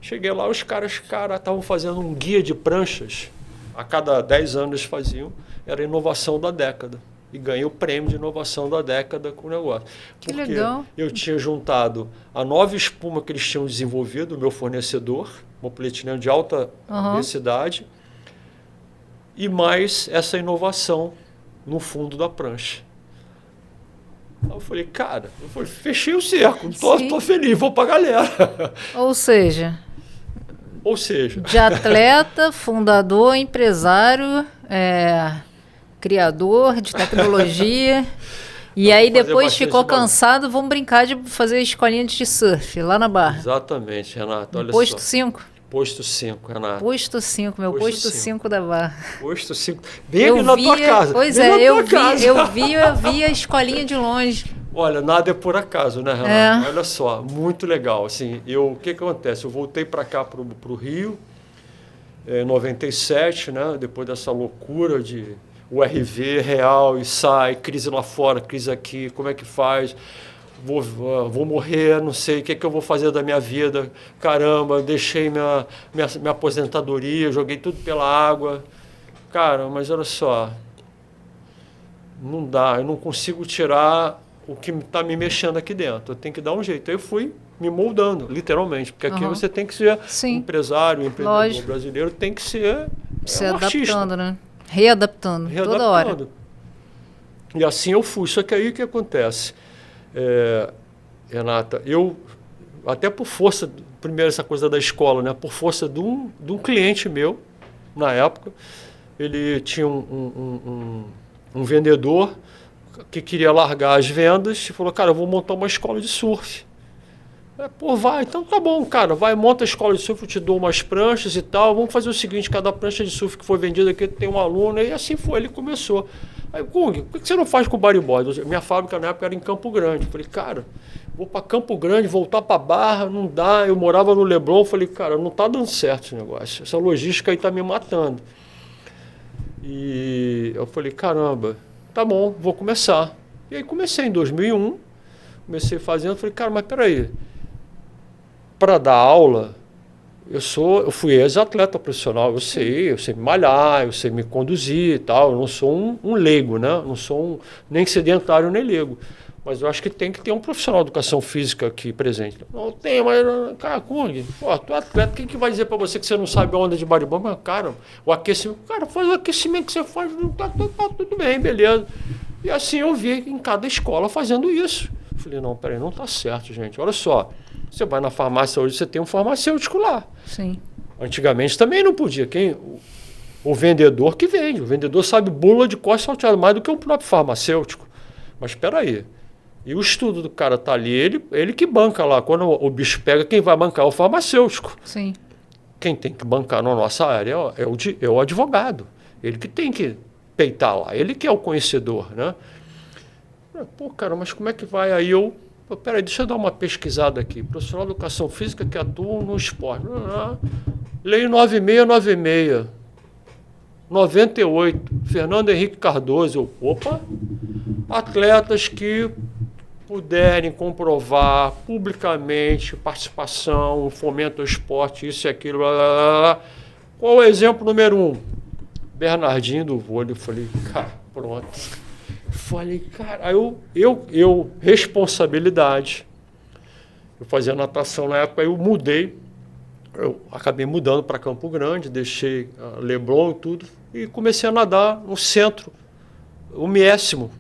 Cheguei lá, os caras estavam fazendo um guia de pranchas, a cada 10 anos eles faziam, era a inovação da década. E ganhei o prêmio de inovação da década com o negócio. Que legal. Eu tinha juntado a nova espuma que eles tinham desenvolvido, o meu fornecedor, uma polietileno de alta densidade, e mais essa inovação no fundo da prancha. Aí eu falei, cara, fechei o cerco, tô feliz, vou pra galera. Ou seja, de atleta, fundador, empresário, criador de tecnologia. E aí depois ficou cansado, vamos brincar de fazer escolinha de surf lá na Barra. Exatamente, Renato. Olha Posto 5? Posto 5, Renato. Posto 5, meu posto 5 da Barra. Posto 5. Bem ali na tua casa. Pois é, eu vi a escolinha de longe. Olha, nada é por acaso, né, Renato? Olha só, muito legal. Assim, o que acontece? Eu voltei para cá, para o Rio, em 97, né? Depois dessa loucura de o RV real e sai, crise lá fora, crise aqui, como é que faz? Vou morrer, não sei o que eu vou fazer da minha vida. Caramba, deixei minha aposentadoria, joguei tudo pela água. Cara, mas olha só, não dá, eu não consigo tirar o que está me mexendo aqui dentro. Eu tenho que dar um jeito. Aí eu fui me moldando, literalmente, porque aqui você tem que ser empresário, empreendedor brasileiro, tem que ser se adaptando, né? Readaptando toda hora. E assim eu fui. Só que aí o que acontece? Renata, eu, até por força, primeiro essa coisa da escola, né? Por força de um cliente meu, na época, ele tinha um vendedor que queria largar as vendas e falou, cara, eu vou montar uma escola de surf. Pô, vai, então tá bom, cara, vai, monta a escola de surf, eu te dou umas pranchas e tal, vamos fazer o seguinte, cada prancha de surf que foi vendida aqui tem um aluno, e assim foi, ele começou. Aí, Kung, por que você não faz com o bodyboard? Minha fábrica na época era em Campo Grande. Eu falei, cara, vou para Campo Grande, voltar para Barra, não dá. Eu morava no Leblon, eu falei, cara, não tá dando certo esse negócio, essa logística aí tá me matando. E eu falei, caramba, tá bom, vou começar. E aí comecei em 2001, comecei fazendo, falei, cara, mas peraí, para dar aula, eu fui ex-atleta profissional, eu sei me malhar, eu sei me conduzir e tal, eu não sou um leigo, né? Não sou nem sedentário nem leigo. Mas eu acho que tem que ter um profissional de educação física aqui presente. Não tem, mas, cara, Kung, pô, tu é atleta, quem que vai dizer para você que você não sabe a onda de bodyboard? Mas, cara, o aquecimento, cara, faz o aquecimento que você faz, tá tudo bem, beleza. E assim eu vi em cada escola fazendo isso. Falei, não, peraí, não tá certo, gente. Olha só, você vai na farmácia hoje, você tem um farmacêutico lá. Sim. Antigamente também não podia. O vendedor que vende. O vendedor sabe bula de costa salteada mais do que o próprio farmacêutico. Mas espera aí. E o estudo do cara tá ali, ele que banca lá. Quando o bicho pega, quem vai bancar é o farmacêutico. Sim. Quem tem que bancar na nossa área é o advogado. Ele que tem que peitar lá. Ele que é o conhecedor, né? Pô, cara, mas como é que vai? Aí peraí, deixa eu dar uma pesquisada aqui. Profissional de educação física que atua no esporte. Lei 9696. 98. Fernando Henrique Cardoso. Opa! Atletas que puderem comprovar publicamente participação, fomento ao esporte, isso e aquilo. Blá, blá, blá. Qual é o exemplo número 1? Bernardinho do vôlei. Eu falei, cara, pronto. Falei, cara, eu responsabilidade. Eu fazia natação na época, eu mudei. Eu acabei mudando para Campo Grande, deixei Leblon e tudo, e comecei a nadar no centro, o Miésimo,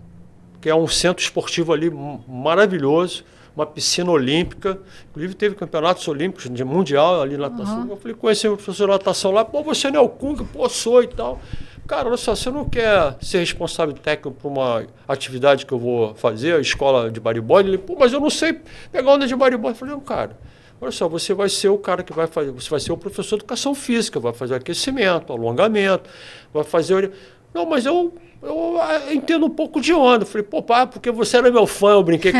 que é um centro esportivo ali maravilhoso, uma piscina olímpica, inclusive teve campeonatos olímpicos de mundial ali na natação. Eu falei, conheci o professor de natação lá, pô, você não é o Kung? Pô, sou e tal. Cara, olha só, você não quer ser responsável técnico por uma atividade que eu vou fazer, a escola de bodyboard? Ele, pô, mas eu não sei pegar onda de bodyboard. Eu falei, não, cara, olha só, você vai ser o cara que vai fazer, você vai ser o professor de educação física, vai fazer aquecimento, alongamento, vai fazer... Não, mas eu entendo um pouco de onda. Eu falei, pô, pá, porque você era meu fã, eu brinquei.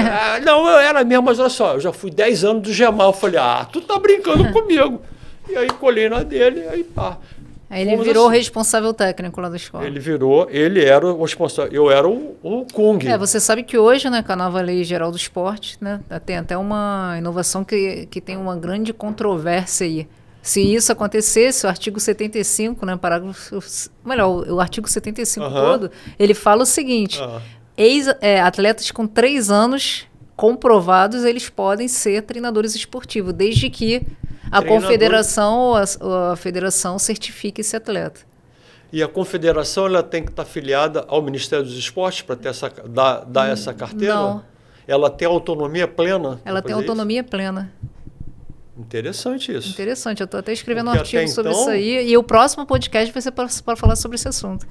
Não, eu era mesmo, mas olha só, eu já fui 10 anos do Gemal. Eu falei, tu tá brincando comigo. E aí colhei na dele, aí pá. Aí ele virou o responsável técnico lá da escola. Ele era o responsável, eu era o Kung. Você sabe que hoje, né, com a nova Lei Geral do Esporte, né, tem até uma inovação que tem uma grande controvérsia aí. Se isso acontecesse, o artigo 75, né, o artigo 75 todo, ele fala o seguinte, atletas com 3 anos comprovados, eles podem ser treinadores esportivos, desde que a confederação ou a federação certifique esse atleta. E a confederação ela tem que estar afiliada ao Ministério dos Esportes para ter dar essa carteira? Não. Ela tem autonomia plena? Ela tem autonomia plena. Interessante isso. Interessante, eu estou até escrevendo um artigo sobre isso aí, e o próximo podcast vai ser para falar sobre esse assunto.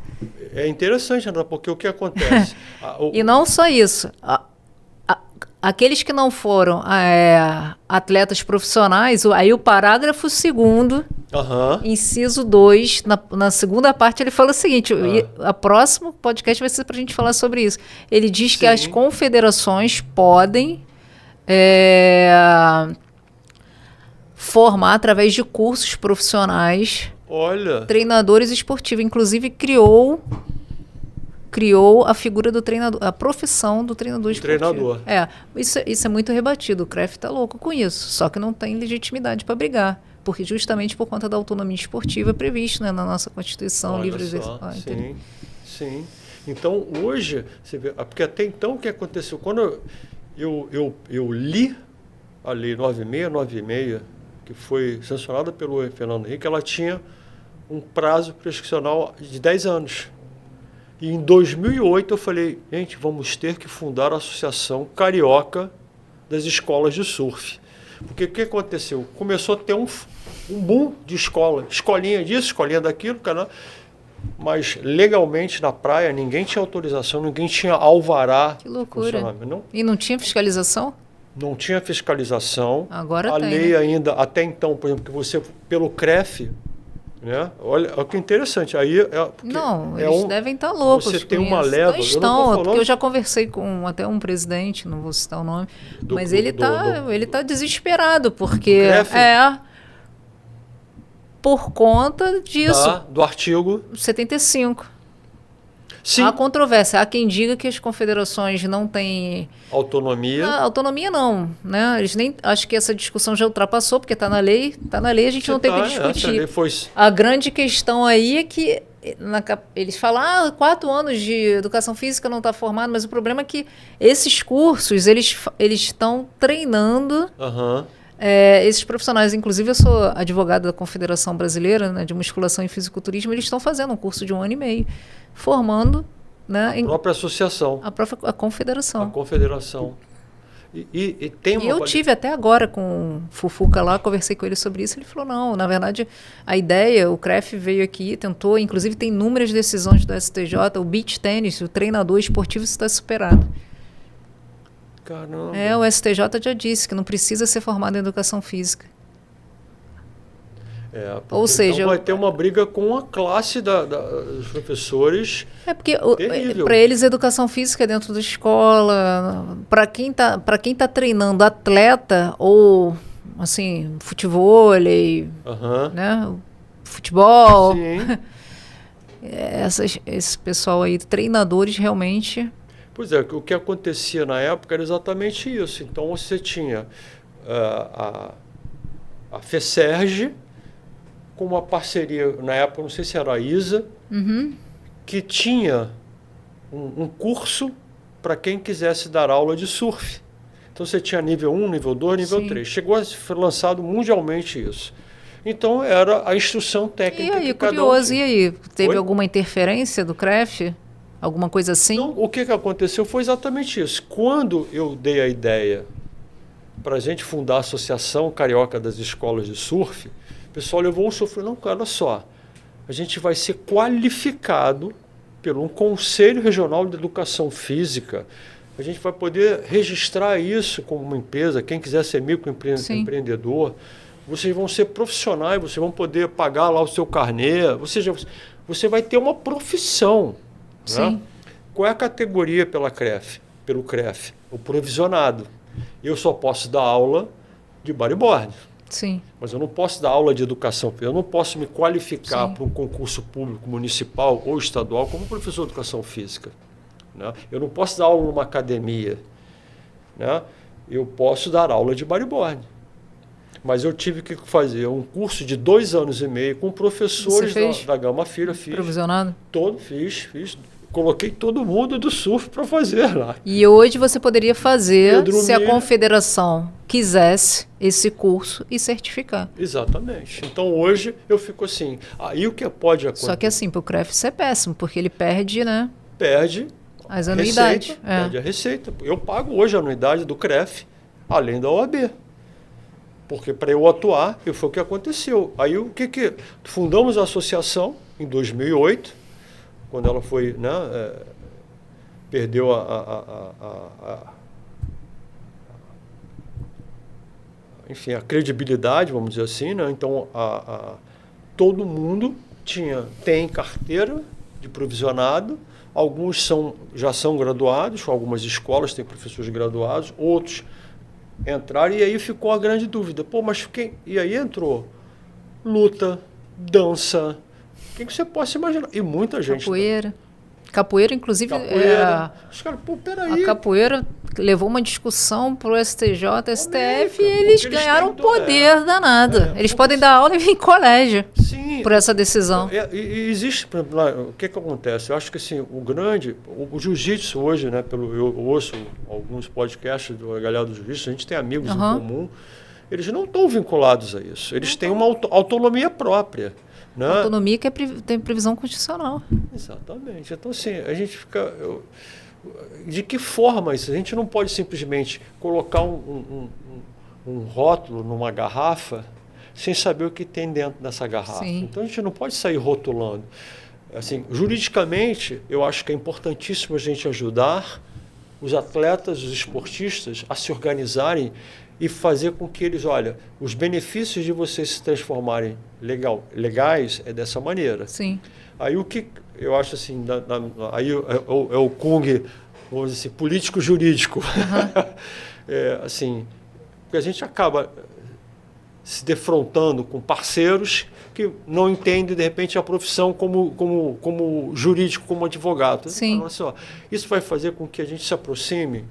É interessante, Ana, porque o que acontece? E não só isso, aqueles que não foram atletas profissionais, aí o parágrafo 2º, inciso 2, na segunda parte, ele fala o seguinte, o próximo podcast vai ser para a gente falar sobre isso. Ele diz que as confederações podem... formar através de cursos profissionais treinadores esportivos. Inclusive criou a figura do treinador, a profissão do treinador esportivo. Isso é muito rebatido. O CREF está louco com isso, só que não tem legitimidade para brigar, porque justamente por conta da autonomia esportiva previsto, né, na nossa Constituição livre. Sim. Então hoje, você vê, porque até então o que aconteceu? Quando eu li a Lei 9696, que foi sancionada pelo Fernando Henrique, ela tinha um prazo prescricional de 10 anos. E em 2008 eu falei, gente, vamos ter que fundar a Associação Carioca das Escolas de Surf. Porque o que aconteceu? Começou a ter um boom de escolinha disso, escolinha daquilo, mas legalmente na praia ninguém tinha autorização, ninguém tinha alvará. Que loucura. E não tinha fiscalização? Não tinha fiscalização. Agora a tem, lei né? ainda, até então, por exemplo, que você, pelo CREF, né? Olha que interessante. Aí eles devem estar loucos. Você tem uma leva. Porque eu já conversei com até um presidente, não vou citar o nome, mas ele está desesperado, porque por conta disso. Do artigo 75. Sim. Há controvérsia. Há quem diga que as confederações não têm... autonomia. Autonomia não, né? Acho que essa discussão já ultrapassou, porque está na lei, a gente não tem que discutir. A grande questão aí é que eles falam, 4 anos de educação física não está formado, mas o problema é que esses cursos, eles estão treinando... esses profissionais, inclusive eu sou advogada da Confederação Brasileira, né, de Musculação e Fisiculturismo, eles estão fazendo um curso de 1 ano e meio, formando, né, a própria associação. A confederação. A confederação. E tem uma... E eu tive até agora com o Fufuca lá, conversei com ele sobre isso, ele falou, não, na verdade, a ideia, o CREF veio aqui, tentou, inclusive tem inúmeras decisões do STJ, o beach tennis, o treinador esportivo está superado. Caramba. O STJ já disse que não precisa ser formado em educação física. Ou seja, então vai ter uma briga com a classe dos professores. Porque para eles educação física é dentro da escola. Para quem tá treinando atleta ou assim futevôlei, né, futebol, esse pessoal aí, treinadores realmente. Pois é, o que acontecia na época era exatamente isso. Então você tinha a FESERG com uma parceria, na época, não sei se era a ISA, que tinha um curso para quem quisesse dar aula de surf. Então você tinha nível 1, nível 2, nível 3. Chegou a ser lançado mundialmente isso. Então, era a instrução técnica. E aí, curioso, e aí? Teve alguma interferência do CREF? Alguma coisa assim? Não, o que aconteceu foi exatamente isso. Quando eu dei a ideia para a gente fundar a Associação Carioca das Escolas de Surf, o pessoal levou um surf e falou, não, olha só, a gente vai ser qualificado pelo um Conselho Regional de Educação Física, a gente vai poder registrar isso como uma empresa, quem quiser ser microempreendedor, vocês vão ser profissionais, vocês vão poder pagar lá o seu carnê, você vai ter uma profissão. Né? Qual é a categoria pelo CREF? O provisionado. Eu só posso dar aula de bodyboard. Sim. Mas eu não posso dar aula de educação física, eu não posso me qualificar para um concurso público, municipal ou estadual como professor de educação física. Né? Eu não posso dar aula numa academia. Né? Eu posso dar aula de bodyboard. Mas eu tive que fazer um curso de 2 anos e meio com professores da Gama Filho. Fiz. Provisionado? Fiz. Coloquei todo mundo do surf para fazer lá. E hoje você poderia fazer se a confederação quisesse esse curso e certificar. Exatamente. Então hoje eu fico assim. Aí o que pode acontecer? Só que assim, para o CREF isso é péssimo, porque ele perde, né? Perde as anuidades. Perde a receita. Eu pago hoje a anuidade do CREF, além da OAB. Porque para eu atuar, foi o que aconteceu. Aí fundamos a associação em 2008. Quando ela foi, né, perdeu enfim, a credibilidade, vamos dizer assim, né? Então todo mundo tem carteira de provisionado, alguns já são graduados, algumas escolas têm professores graduados, outros entraram, e aí ficou a grande dúvida, mas e aí entrou luta, dança, o que você possa imaginar? E muita gente... Capoeira. Capoeira, inclusive... Os caras, peraí. A capoeira levou uma discussão para o STJ, STF, e eles ganharam poder danado. Eles podem dar aula em colégio. Sim. Por essa decisão. E existe... O que acontece? Eu acho que assim, o jiu-jitsu hoje, né, eu ouço alguns podcasts da galera do jiu-jitsu, a gente tem amigos em comum, eles não estão vinculados a isso. Eles têm uma autonomia própria. Né? Autonomia que tem previsão constitucional. Exatamente. Então, assim, a gente fica... de que forma isso? A gente não pode simplesmente colocar um rótulo numa garrafa sem saber o que tem dentro dessa garrafa. Sim. Então, a gente não pode sair rotulando. Assim, juridicamente, eu acho que é importantíssimo a gente ajudar os atletas, os esportistas a se organizarem e fazer com que eles, olha, os benefícios de vocês se transformarem legais é dessa maneira. Sim. Aí o que eu acho assim, aí é o Kung, vamos dizer assim, político-jurídico. Assim, porque a gente acaba se defrontando com parceiros que não entendem, de repente, a profissão como jurídico, como advogado. Sim. Então, assim, isso vai fazer com que a gente se aproxime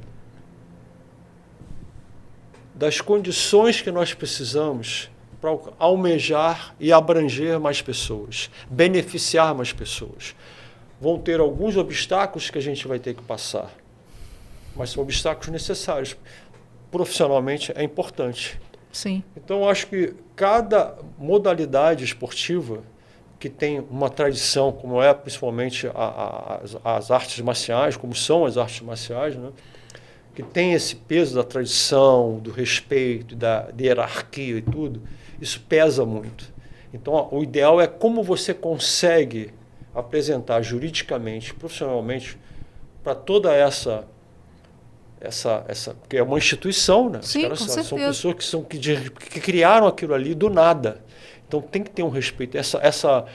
das condições que nós precisamos para almejar e abranger mais pessoas, beneficiar mais pessoas. Vão ter alguns obstáculos que a gente vai ter que passar, mas são obstáculos necessários. Profissionalmente é importante. Sim. Então, acho que cada modalidade esportiva que tem uma tradição, como é principalmente as artes marciais, como são as artes marciais, né? Que tem esse peso da tradição, do respeito, da hierarquia e tudo, isso pesa muito. Então, o ideal é como você consegue apresentar juridicamente, profissionalmente, para toda essa porque é uma instituição, né? Sim, os caras são pessoas que criaram aquilo ali do nada. Então tem que ter um respeito, essa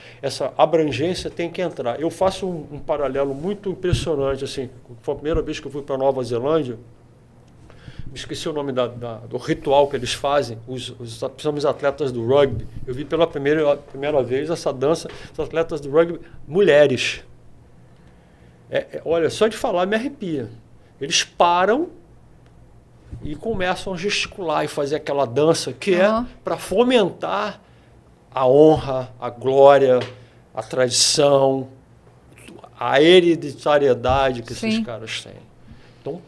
abrangência tem que entrar. Eu faço um paralelo muito impressionante, assim, foi a primeira vez que eu fui para Nova Zelândia, me esqueci o nome do ritual que eles fazem, principalmente os atletas do rugby. Eu vi pela primeira vez essa dança, os atletas do rugby, mulheres. Olha, só de falar me arrepia. Eles param e começam a gesticular e fazer aquela dança que é para fomentar a honra, a glória, a tradição, a hereditariedade que esses caras têm. Então,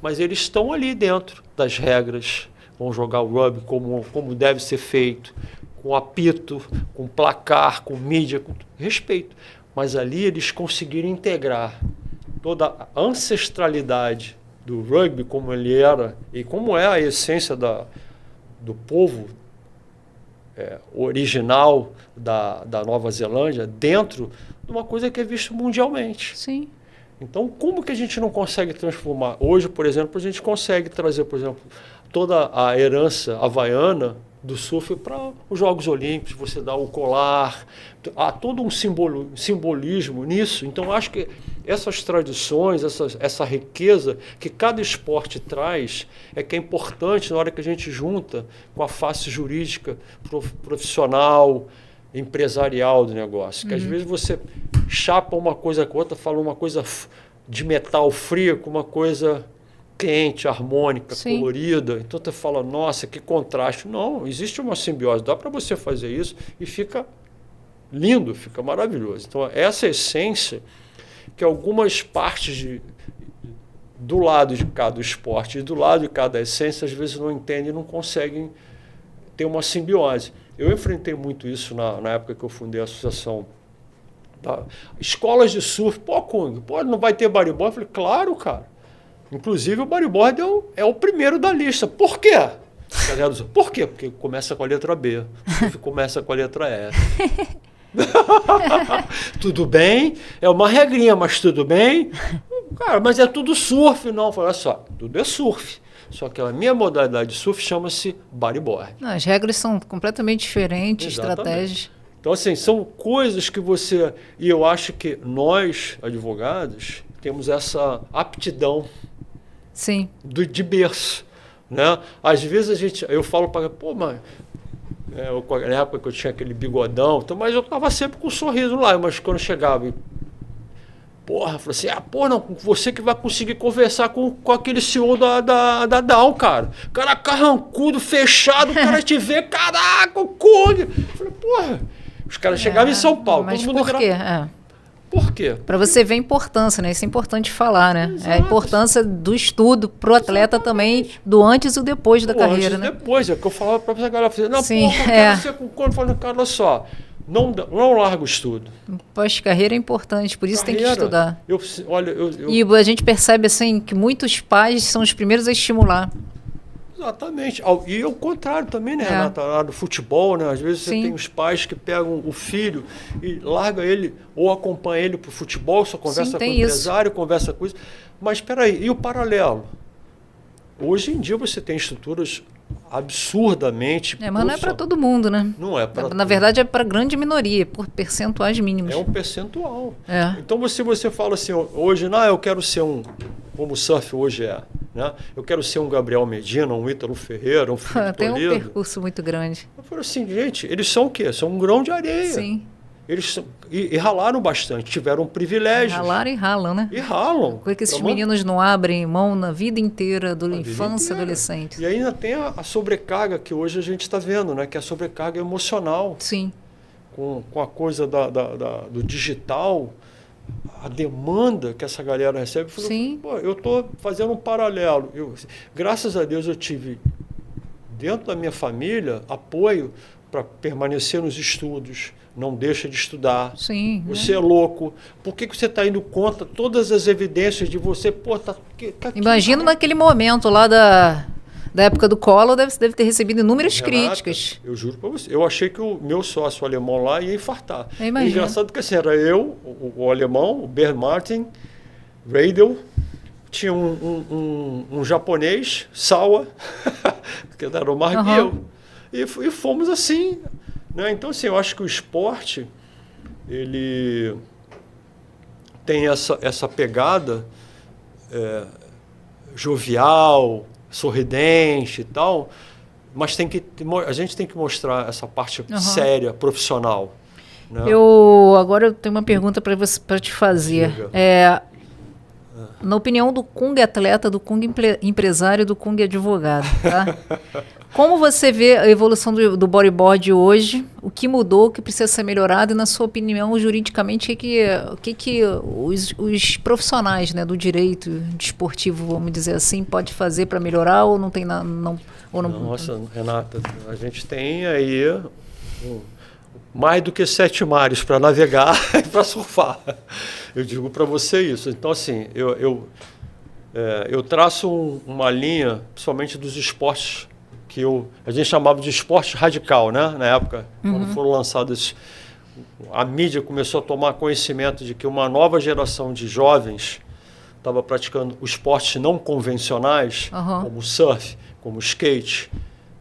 mas eles estão ali dentro das regras, vão jogar o rugby como deve ser feito, com apito, com placar, com mídia, com respeito. Mas ali eles conseguiram integrar toda a ancestralidade do rugby, como ele era, e como é a essência do povo original da Nova Zelândia, dentro de uma coisa que é vista mundialmente. Sim. Então, como que a gente não consegue transformar? Hoje, por exemplo, a gente consegue trazer, por exemplo, toda a herança havaiana do surf para os Jogos Olímpicos, você dá o colar, há todo um simbolismo nisso. Então, acho que essas tradições, essa riqueza que cada esporte traz, é que é importante na hora que a gente junta com a face jurídica, profissional, empresarial do negócio. Que às vezes você chapa uma coisa com outra, fala uma coisa de metal fria com uma coisa quente, harmônica, sim, colorida. Então você fala, nossa, que contraste. Não, existe uma simbiose, dá para você fazer isso e fica lindo, fica maravilhoso. Então essa essência que algumas partes do lado de cada esporte e do lado de cada essência às vezes não entendem, não conseguem ter uma simbiose. Eu enfrentei muito isso na época que eu fundei a associação. Escolas de surf, Kung, não vai ter bodyboard? Eu falei, claro, cara. Inclusive o bodyboard é o primeiro da lista. Por quê? Por quê? Porque começa com a letra B, o surf começa com a letra S. Tudo bem, é uma regrinha, mas tudo bem. Cara, mas é tudo surf, não. Eu falei, olha só, tudo é surf. Só que a minha modalidade de surf chama-se bodyboard. Não, as regras são completamente diferentes, estratégias. Então, assim, são coisas que você... E eu acho que nós, advogados, temos essa aptidão, sim, de berço. Né? Às vezes eu falo para... Pô, mas... na época que eu tinha aquele bigodão, então, mas eu estava sempre com um sorriso lá. Mas quando chegava... Porra, falei assim, não, você que vai conseguir conversar com aquele CEO da Dow, cara. Cara carrancudo, fechado, o cara te vê, caraca, o Kung. Falei, porra, os caras chegavam em São Paulo. Mas por quê? Por quê? Para você ver a importância, né? Isso é importante falar, né? Exato. É a importância do estudo pro atleta também, do antes e depois da carreira, né? Depois, é que eu falava para essa galera, não, sim, eu quero ser com o Kung. Eu falei, cara, olha só. Não larga o estudo. Pós-carreira é importante, por isso tem que estudar. E a gente percebe assim que muitos pais são os primeiros a estimular. Exatamente. E o contrário também, né, Renata? Lá do futebol, né? Às vezes você tem os pais que pegam o filho e larga ele ou acompanha ele para o futebol, só conversa com o empresário, conversa com isso. Mas espera aí, e o paralelo? Hoje em dia você tem estruturas absurdamente... mas não é para todo mundo, né? Não é para... Na verdade, é para grande minoria, por percentuais mínimos. É um percentual. Então, se você fala assim, hoje, eu quero ser como o surf hoje é, né? Eu quero ser um Gabriel Medina, um Ítalo Ferreira, um Felipe Tem Toledo. um percurso muito grande. Eu falo assim, gente, eles são o quê? São um grão de areia. Sim. Eles e ralaram bastante, tiveram privilégios. Ralaram e ralam, né? E ralam. Por que esses meninos não abrem mão na vida inteira, infância e adolescente? E ainda tem a sobrecarga que hoje a gente está vendo, né? Que é a sobrecarga emocional. Sim. Com a coisa do digital, a demanda que essa galera recebe. Eu falei, eu estou fazendo um paralelo. Graças a Deus eu tive, dentro da minha família, apoio para permanecer nos estudos. Não deixa de estudar. Sim. Você é louco. Por que você está indo contra todas as evidências de você? Pô, tá Imagino naquele momento lá da época do Collor, deve ter recebido inúmeras críticas. Eu juro para você. Eu achei que o meu sócio alemão lá ia infartar. Eu imagino. Engraçado que assim, era eu, o alemão, o Bernd Martin, Radel, tinha um japonês, Sawa, que era o Marguel. E fomos assim... Né? Então, assim, eu acho que o esporte ele tem essa pegada jovial, sorridente e tal, mas a gente tem que mostrar essa parte séria, profissional. Né? Agora eu tenho uma pergunta para te fazer. Na opinião do Kung atleta, do Kung empresário, do Kung advogado, tá? Como você vê a evolução do bodyboard hoje? O que mudou, o que precisa ser melhorado? E, na sua opinião, juridicamente, o que os profissionais, né, do direito desportivo, vamos dizer assim, pode fazer para melhorar ou não tem nada? Nossa, Renata, a gente tem aí mais do que 7 mares para navegar e para surfar. Eu digo para você isso. Então, assim, eu traço uma linha, principalmente dos esportes que a gente chamava de esporte radical, né? Na época, quando foram lançados, a mídia começou a tomar conhecimento de que uma nova geração de jovens estava praticando os esportes não convencionais, como o surf, como o skate,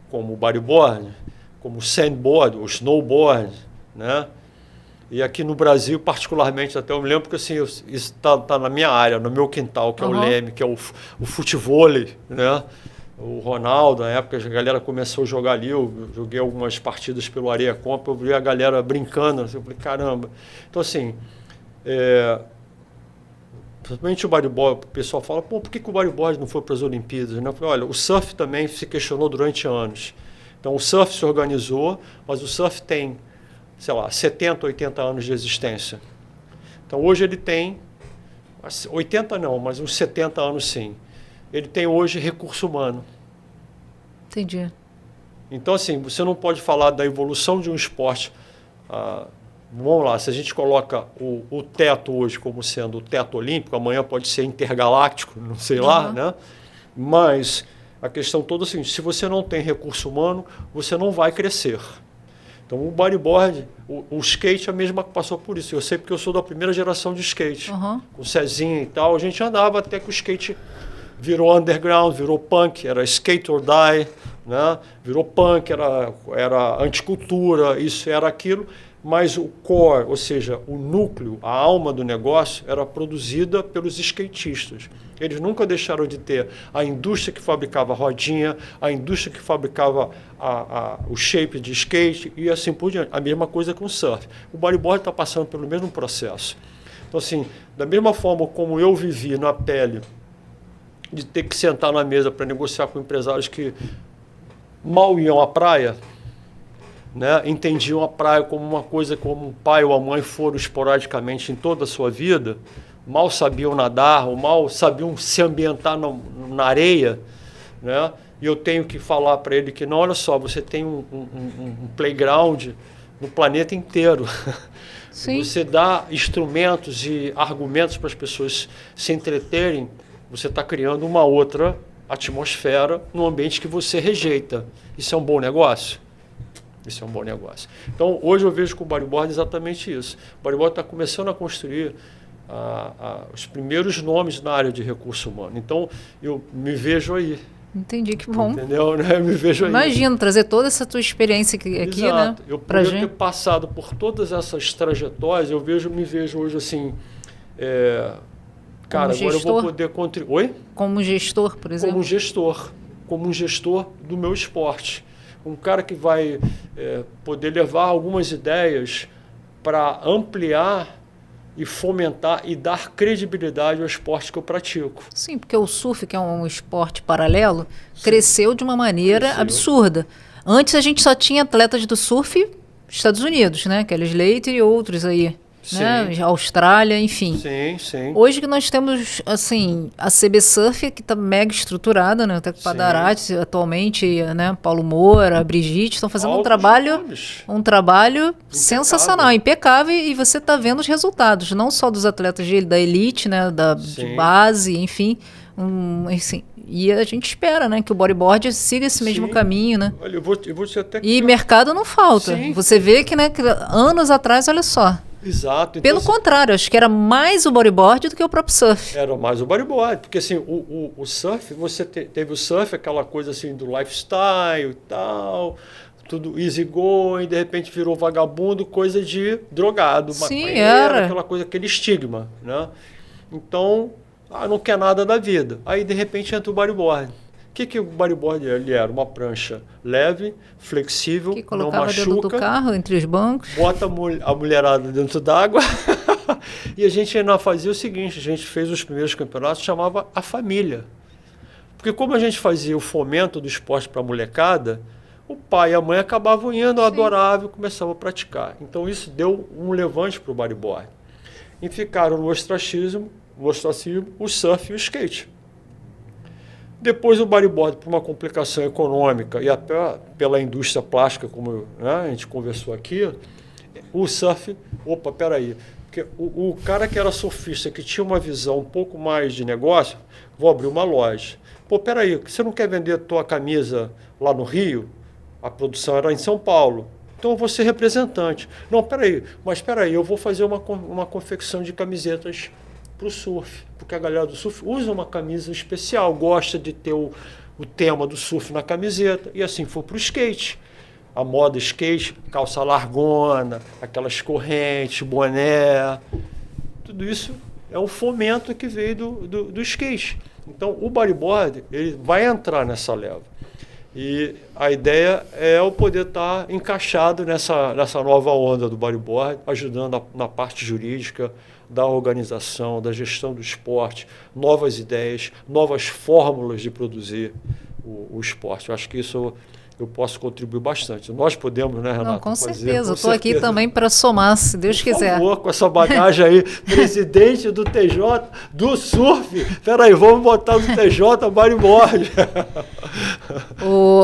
como o bodyboard, como o sandboard, o snowboard, né? E aqui no Brasil, particularmente, até eu me lembro que assim, isso está na minha área, no meu quintal, que é o Leme, que é o futevôlei, né? O Ronaldo, na época, a galera começou a jogar ali, eu joguei algumas partidas pelo Areia Comp, eu vi a galera brincando, assim, eu falei, caramba. Então, assim, principalmente o bodyboard, o pessoal fala, pô, por que o bodyboard não foi para as Olimpíadas? Né? Eu falei, olha, o surf também se questionou durante anos. Então, o surf se organizou, mas o surf tem, sei lá, 70, 80 anos de existência. Então, hoje ele tem, 80 não, mas uns 70 anos sim. Ele tem hoje recurso humano. Entendi. Então, assim, você não pode falar da evolução de um esporte. Vamos lá, se a gente coloca o teto hoje como sendo o teto olímpico, amanhã pode ser intergaláctico, não sei lá, né? Mas a questão toda é assim, se você não tem recurso humano, você não vai crescer. Então, o bodyboard, o skate, a mesma que passou por isso. Eu sei porque eu sou da primeira geração de skate. Com o Cezinha e tal, a gente andava até que o skate virou underground, virou punk, era skate or die, né? Virou punk, era anticultura, isso era aquilo, mas o core, ou seja, o núcleo, a alma do negócio era produzida pelos skatistas. Eles nunca deixaram de ter a indústria que fabricava rodinha, a indústria que fabricava o shape de skate e assim por diante. A mesma coisa com o surf. O bodyboard está passando pelo mesmo processo. Então, assim, da mesma forma como eu vivi na pele de ter que sentar na mesa para negociar com empresários que mal iam à praia, né? Entendiam a praia como uma coisa como o pai ou a mãe foram esporadicamente em toda a sua vida, mal sabiam nadar ou mal sabiam se ambientar na areia, né? E eu tenho que falar para ele que, não, olha só, você tem um playground no planeta inteiro. Sim. Você dá instrumentos e argumentos para as pessoas se entreterem, você está criando uma outra atmosfera num ambiente que você rejeita. Isso é um bom negócio? Isso é um bom negócio. Então, hoje eu vejo com o bodyboard exatamente isso. O bodyboard está começando a construir os primeiros nomes na área de recurso humano. Então, eu me vejo aí. Entendi, que bom. Entendeu? Eu me vejo aí. Imagino, trazer toda essa tua experiência aqui, né? Eu poderia ter passado por todas essas trajetórias, me vejo hoje assim... Cara, agora eu vou poder contribuir. Oi? Como gestor, por exemplo? Como um gestor do meu esporte. Um cara que vai poder levar algumas ideias para ampliar e fomentar e dar credibilidade ao esporte que eu pratico. Sim, porque o surf, que é um esporte paralelo, cresceu de uma maneira absurda. Antes a gente só tinha atletas do surf Estados Unidos, né? Kelly Slater e outros aí. Né? Austrália, enfim. Sim, sim. Hoje que nós temos, assim, a CB Surf, que está mega estruturada, né? Até com o Padarati, atualmente, né? Paulo Moura, a Brigitte, estão fazendo um trabalho sensacional, impecável, e você está vendo os resultados, não só dos atletas da elite, né? De base, enfim. Assim, e a gente espera, né, que o bodyboard siga esse mesmo caminho, né? Olha, eu vou te até... E mercado não falta. Sim. Você vê que, né, que anos atrás, olha só. Exato. Então, pelo contrário, acho que era mais o bodyboard do que o próprio surf. Era mais o bodyboard, porque assim, o surf, você teve o surf, aquela coisa assim do lifestyle e tal, tudo easy going, de repente virou vagabundo, coisa de drogado, maconheiro, aquela coisa, aquele estigma, né? Então, não quer nada da vida. Aí, de repente, entra o bodyboard. O que o bodyboard ele era? Uma prancha leve, flexível, que não machuca. Dentro do carro, entre os bancos. Bota a mulherada dentro d'água. E a gente ainda fazia o seguinte, a gente fez os primeiros campeonatos, chamava a família. Porque como a gente fazia o fomento do esporte para a molecada, o pai e a mãe acabavam indo, adorável, e começavam a praticar. Então isso deu um levante para o bodyboard. E ficaram no ostracismo, o surf e o skate. Depois o bodyboard, por uma complicação econômica e até pela indústria plástica, como, né, a gente conversou aqui, o surf, peraí, porque o cara que era surfista, que tinha uma visão um pouco mais de negócio, vou abrir uma loja. Peraí, você não quer vender tua camisa lá no Rio? A produção era em São Paulo. Então eu vou ser representante. Não, peraí, eu vou fazer uma confecção de camisetas para o surf, porque a galera do surf usa uma camisa especial, gosta de ter o tema do surf na camiseta, e assim foi para o skate. A moda skate, calça largona, aquelas correntes, boné, tudo isso é um fomento que veio do skate. Então o bodyboard ele vai entrar nessa leva. E a ideia é eu poder estar encaixado nessa nova onda do bodyboard, ajudando na parte jurídica, da organização, da gestão do esporte, novas ideias, novas fórmulas de produzir o esporte. Eu acho que isso eu posso contribuir bastante. Nós podemos, né, Renata? Não, com certeza. Estou aqui também para somar, se Deus quiser. Por favor, com essa bagagem aí, presidente do TJ, do surf. Espera aí, vamos botar no TJ bodyboard.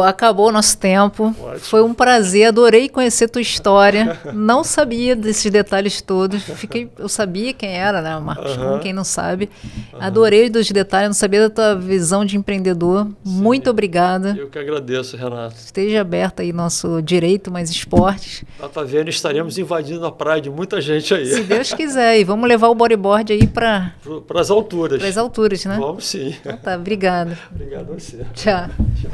Acabou o nosso tempo. Ótimo. Foi um prazer, adorei conhecer tua história. Não sabia desses detalhes todos. Eu sabia quem era, né? O Marcos Kuhn, quem não sabe. Adorei dos detalhes, não sabia da tua visão de empreendedor. Sim. Muito obrigada. Eu que agradeço, Renata. Esteja aberto aí nosso direito, mais esportes. Tá vendo? Estaremos invadindo a praia de muita gente aí. Se Deus quiser. E vamos levar o bodyboard aí para as alturas. Para as alturas, né? Vamos sim. Então tá, obrigada. Obrigado a você. Tchau. Tchau.